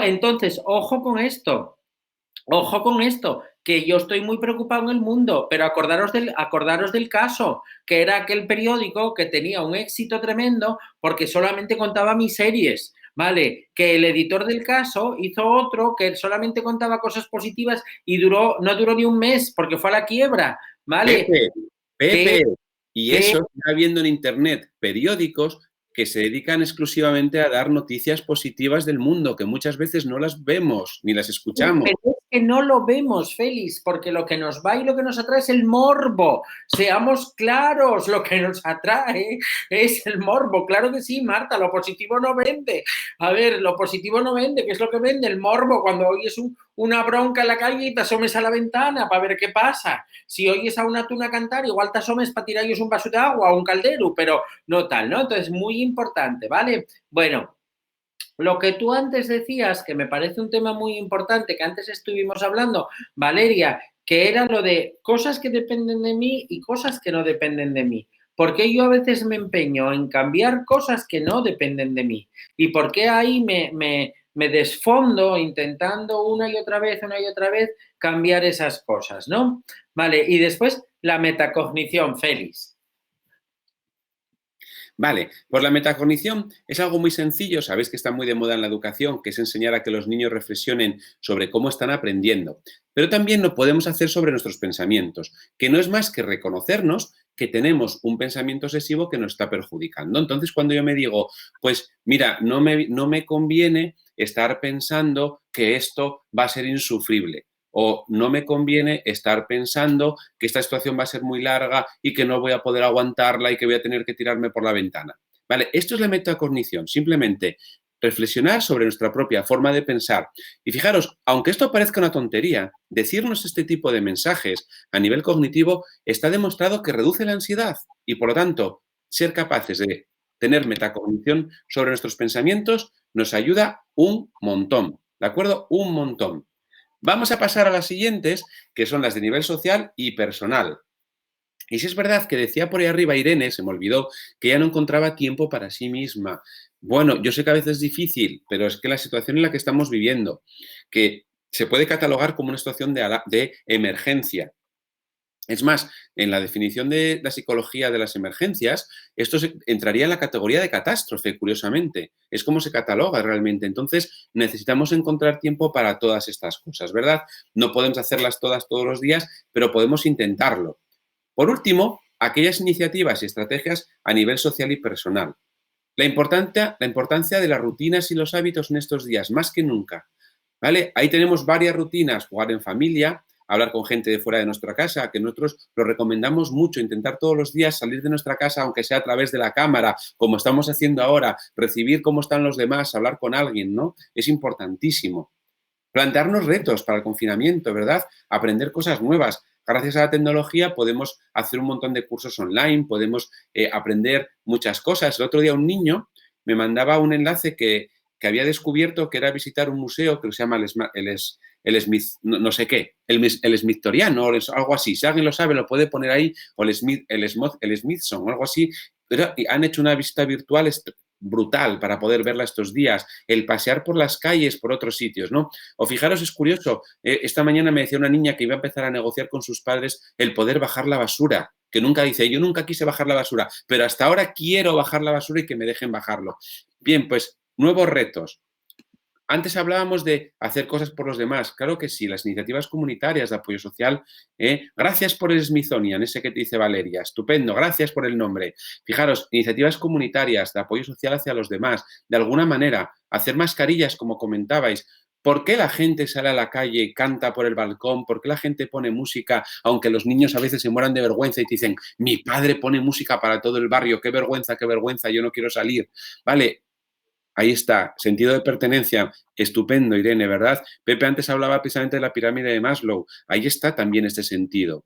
Entonces, ojo con esto. Ojo con esto, que yo estoy muy preocupado en el mundo, pero acordaros del caso, que era aquel periódico que tenía un éxito tremendo porque solamente contaba miserias, ¿vale? Que el editor del caso hizo otro que solamente contaba cosas positivas y no duró ni un mes porque fue a la quiebra, ¿vale? Pepe, y que eso está viendo en internet periódicos que se dedican exclusivamente a dar noticias positivas del mundo, que muchas veces no las vemos ni las escuchamos. Pero es que no lo vemos, Félix, porque lo que nos va y lo que nos atrae es el morbo. Seamos claros, lo que nos atrae es el morbo. Claro que sí, Marta, lo positivo no vende. A ver, lo positivo no vende. ¿Qué es lo que vende? El morbo. Cuando oyes una bronca en la calle y te asomes a la ventana para ver qué pasa. Si oyes a una tuna cantar, igual te asomes para tirarles un vaso de agua o un caldero, pero no tal, ¿no? Entonces, muy importante, ¿vale? Bueno, lo que tú antes decías, que me parece un tema muy importante, que antes estuvimos hablando, Valeria, que era lo de cosas que dependen de mí y cosas que no dependen de mí. ¿Por qué yo a veces me empeño en cambiar cosas que no dependen de mí? ¿Y por qué ahí me desfondo intentando una y otra vez cambiar esas cosas, ¿no? Vale, y después la metacognición, Félix. Vale, pues la metacognición es algo muy sencillo, sabéis que está muy de moda en la educación, que es enseñar a que los niños reflexionen sobre cómo están aprendiendo, pero también lo podemos hacer sobre nuestros pensamientos, que no es más que reconocernos que tenemos un pensamiento obsesivo que nos está perjudicando. Entonces, cuando yo me digo, pues mira, no me conviene estar pensando que esto va a ser insufrible, o no me conviene estar pensando que esta situación va a ser muy larga y que no voy a poder aguantarla y que voy a tener que tirarme por la ventana. Vale, esto es la metacognición, simplemente reflexionar sobre nuestra propia forma de pensar. Y fijaros, aunque esto parezca una tontería, decirnos este tipo de mensajes a nivel cognitivo está demostrado que reduce la ansiedad y, por lo tanto, ser capaces de tener metacognición sobre nuestros pensamientos nos ayuda un montón, ¿de acuerdo? Un montón. Vamos a pasar a las siguientes, que son las de nivel social y personal. Y si es verdad que decía por ahí arriba Irene, se me olvidó, que ella no encontraba tiempo para sí misma. Bueno, yo sé que a veces es difícil, pero es que la situación en la que estamos viviendo, que se puede catalogar como una situación de emergencia. Es más, en la definición de la psicología de las emergencias, esto entraría en la categoría de catástrofe, curiosamente. Es como se cataloga realmente. Entonces, necesitamos encontrar tiempo para todas estas cosas, ¿verdad? No podemos hacerlas todas todos los días, pero podemos intentarlo. Por último, aquellas iniciativas y estrategias a nivel social y personal. La importancia de las rutinas y los hábitos en estos días, más que nunca. ¿Vale? Ahí tenemos varias rutinas, jugar en familia, hablar con gente de fuera de nuestra casa, que nosotros lo recomendamos mucho, intentar todos los días salir de nuestra casa, aunque sea a través de la cámara, como estamos haciendo ahora, recibir cómo están los demás, hablar con alguien, ¿no? Es importantísimo. Plantearnos retos para el confinamiento, ¿verdad? Aprender cosas nuevas. Gracias a la tecnología podemos hacer un montón de cursos online, podemos aprender muchas cosas. El otro día un niño me mandaba un enlace que había descubierto que era visitar un museo que se llama el Smith, no sé qué, el Smithsoniano o algo así. Si alguien lo sabe, lo puede poner ahí, o el Smithson o algo así. Pero han hecho una visita virtual brutal para poder verla estos días, el pasear por las calles, por otros sitios, ¿no? O fijaros, es curioso, esta mañana me decía una niña que iba a empezar a negociar con sus padres el poder bajar la basura, que nunca dice, yo nunca quise bajar la basura, pero hasta ahora quiero bajar la basura y que me dejen bajarlo. Bien, pues nuevos retos. Antes hablábamos de hacer cosas por los demás. Claro que sí, las iniciativas comunitarias de apoyo social. Gracias por el Smithsonian, ese que te dice Valeria. Estupendo, gracias por el nombre. Fijaros, iniciativas comunitarias de apoyo social hacia los demás. De alguna manera, hacer mascarillas, como comentabais. ¿Por qué la gente sale a la calle y canta por el balcón? ¿Por qué la gente pone música, aunque los niños a veces se mueran de vergüenza y te dicen, mi padre pone música para todo el barrio, qué vergüenza, yo no quiero salir? Vale, ahí está, sentido de pertenencia, estupendo, Irene, ¿verdad? Pepe antes hablaba precisamente de la pirámide de Maslow, ahí está también este sentido,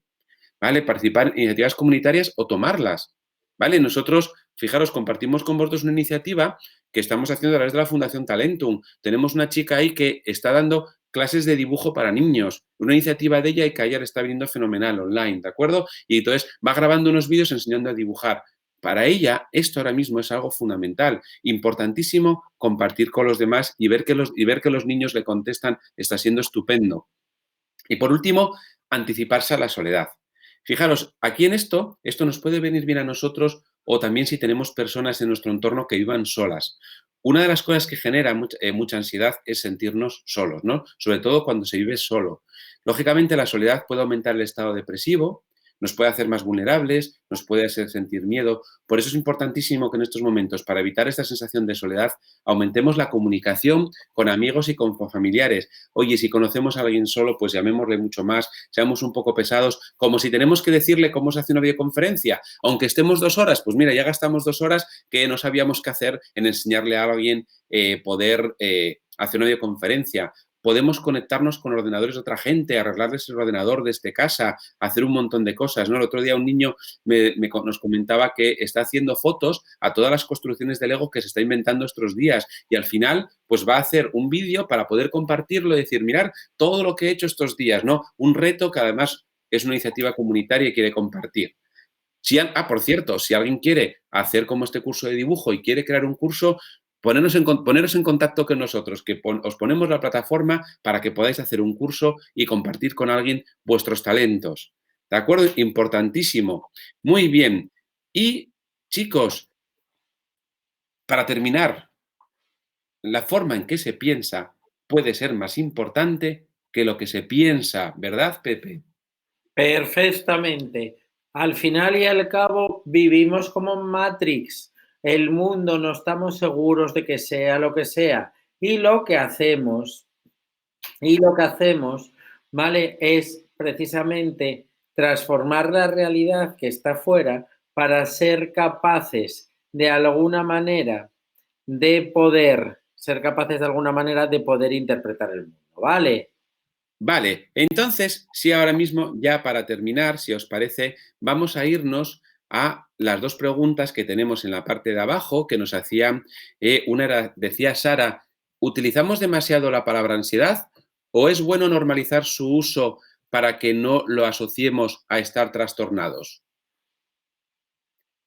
¿vale? Participar en iniciativas comunitarias o tomarlas, ¿vale? Nosotros, fijaros, compartimos con vosotros una iniciativa que estamos haciendo a través de la Fundación Talentum. Tenemos una chica ahí que está dando clases de dibujo para niños, una iniciativa de ella y que a ella le está viniendo fenomenal online, ¿de acuerdo? Y entonces va grabando unos vídeos enseñando a dibujar. Para ella, esto ahora mismo es algo fundamental, importantísimo compartir con los demás y ver que los niños le contestan, está siendo estupendo. Y por último, anticiparse a la soledad. Fijaros, aquí en esto nos puede venir bien a nosotros o también si tenemos personas en nuestro entorno que vivan solas. Una de las cosas que genera mucha ansiedad es sentirnos solos, ¿no? Sobre todo cuando se vive solo. Lógicamente, la soledad puede aumentar el estado depresivo, nos puede hacer más vulnerables, nos puede hacer sentir miedo. Por eso es importantísimo que en estos momentos, para evitar esta sensación de soledad, aumentemos la comunicación con amigos y con familiares. Oye, si conocemos a alguien solo, pues llamémosle mucho más, seamos un poco pesados, como si tenemos que decirle cómo se hace una videoconferencia. Aunque estemos 2 horas, pues mira, ya gastamos 2 horas que no sabíamos qué hacer en enseñarle a alguien poder hacer una videoconferencia. Podemos conectarnos con ordenadores de otra gente, arreglarles el ordenador desde casa, hacer un montón de cosas, ¿no? El otro día un niño nos comentaba que está haciendo fotos a todas las construcciones de Lego que se está inventando estos días y al final pues va a hacer un vídeo para poder compartirlo y decir, mirad todo lo que he hecho estos días, ¿no? Un reto que además es una iniciativa comunitaria y quiere compartir. Por cierto, si alguien quiere hacer como este curso de dibujo y quiere crear un curso, poneros en contacto con nosotros, que os ponemos la plataforma para que podáis hacer un curso y compartir con alguien vuestros talentos. ¿De acuerdo? Importantísimo. Muy bien. Y, chicos, para terminar, la forma en que se piensa puede ser más importante que lo que se piensa, ¿verdad, Pepe? Perfectamente. Al final y al cabo vivimos como en Matrix. El mundo no estamos seguros de que sea lo que sea. Y lo que hacemos, ¿vale? Es precisamente transformar la realidad que está fuera para ser capaces de alguna manera de poder interpretar el mundo, ¿vale? Vale, entonces, sí, ahora mismo, ya para terminar, si os parece, vamos a irnos a las 2 preguntas que tenemos en la parte de abajo, que nos hacían, una era, decía Sara, ¿utilizamos demasiado la palabra ansiedad o es bueno normalizar su uso para que no lo asociemos a estar trastornados?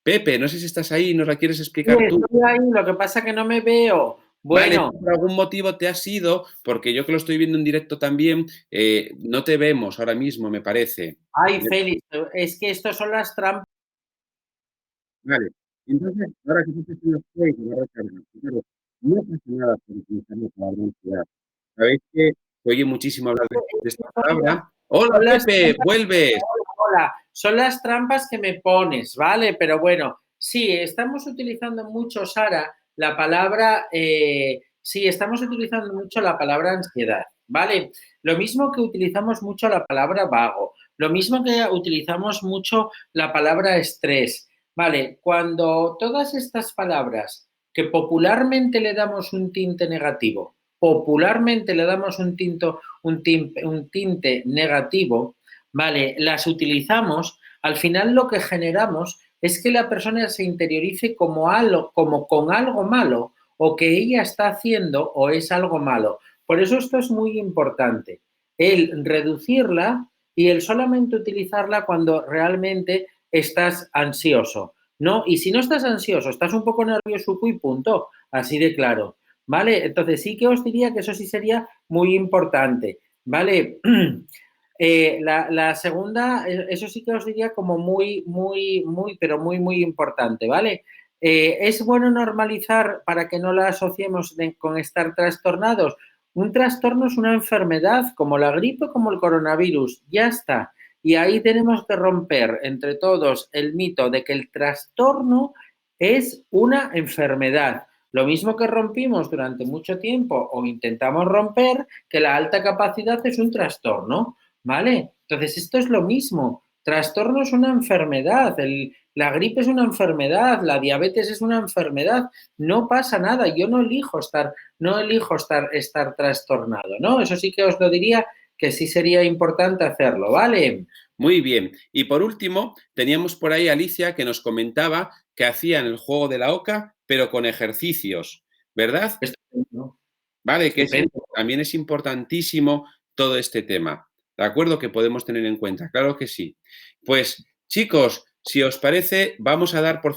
Pepe, no sé si estás ahí, ¿nos la quieres Sí, explicar tú? estoy ahí, lo que pasa es que no me veo. Vale, Bueno, por algún motivo te has ido, porque yo que lo estoy viendo en directo también, no te vemos ahora mismo, me parece. ay, Félix, es que estos son las trampas. Vale, entonces, ahora que tú te tienes que ir a recargar, claro, no pasa nada por utilizar la palabra ansiedad. Sabéis que se oye muchísimo hablar de esta palabra. ¡Hola, Son las Pepe! trampas, ¡Vuelves! hola, son las trampas que me pones, ¿vale? Pero bueno, sí, estamos utilizando mucho, Sara, la palabra, sí, estamos utilizando mucho la palabra ansiedad, ¿vale? Lo mismo que utilizamos mucho la palabra vago, lo mismo que utilizamos mucho la palabra estrés, ¿vale? Cuando todas estas palabras que popularmente le damos un tinte negativo, popularmente le damos un tinte negativo, ¿vale? Las utilizamos, al final lo que generamos es que la persona se interiorice como algo, como con algo malo, o que ella está haciendo o es algo malo. Por eso esto es muy importante, el reducirla y el solamente utilizarla cuando realmente estás ansioso, ¿no? Y si no estás ansioso, estás un poco nervioso y punto, así de claro. ¿Vale? Entonces sí que os diría que eso sí sería muy importante, ¿vale? La segunda, eso sí que os diría como pero muy importante, ¿vale? Es bueno normalizar para que no la asociemos con estar trastornados. Un trastorno es una enfermedad como la gripe, como el coronavirus, ya está. Y ahí tenemos que romper entre todos el mito de que el trastorno es una enfermedad. Lo mismo que rompimos durante mucho tiempo o intentamos romper, que la alta capacidad es un trastorno, ¿vale? Entonces, esto es lo mismo. Trastorno es una enfermedad, la gripe es una enfermedad, la diabetes es una enfermedad. No pasa nada, yo no elijo estar trastornado, ¿no? Eso sí que os lo diría que sí sería importante hacerlo, ¿vale? Muy bien. Y por último, teníamos por ahí a Alicia que nos comentaba que hacían el juego de la oca, pero con ejercicios, ¿verdad? Estupendo. Vale, que Estupendo. también es importantísimo todo este tema. ¿De acuerdo? Que podemos tener en cuenta. Claro que sí. Pues, chicos, si os parece, vamos a dar por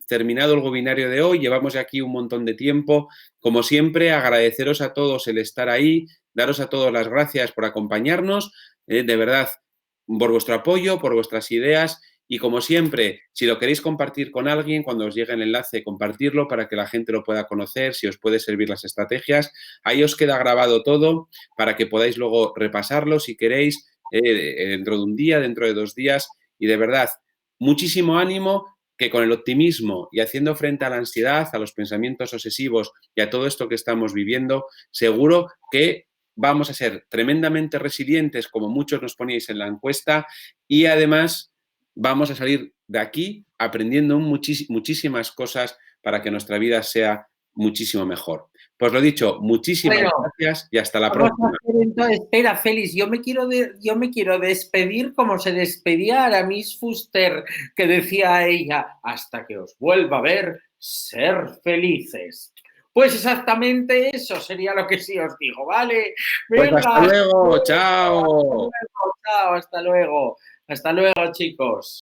terminado el webinario de hoy. Llevamos aquí un montón de tiempo. Como siempre, agradeceros a todos el estar ahí, daros a todos las gracias por acompañarnos. De verdad, por vuestro apoyo, por vuestras ideas. Y como siempre, si lo queréis compartir con alguien, cuando os llegue el enlace, compartirlo para que la gente lo pueda conocer, si os puede servir las estrategias. Ahí os queda grabado todo para que podáis luego repasarlo si queréis, dentro de un día, dentro de 2 días. Y de verdad, muchísimo ánimo, que con el optimismo y haciendo frente a la ansiedad, a los pensamientos obsesivos y a todo esto que estamos viviendo, seguro que vamos a ser tremendamente resilientes, como muchos nos poníais en la encuesta, y además vamos a salir de aquí aprendiendo muchísimas cosas para que nuestra vida sea muchísimo mejor. Pues lo dicho, muchísimas gracias y hasta la próxima. Entonces, espera, Félix, yo me quiero despedir como se despedía Aramis Fuster, que decía a ella, hasta que os vuelva a ver, ser felices. Pues exactamente eso sería lo que sí os digo, ¿vale? Pues Venga, hasta luego, chao. chao, hasta luego, chicos.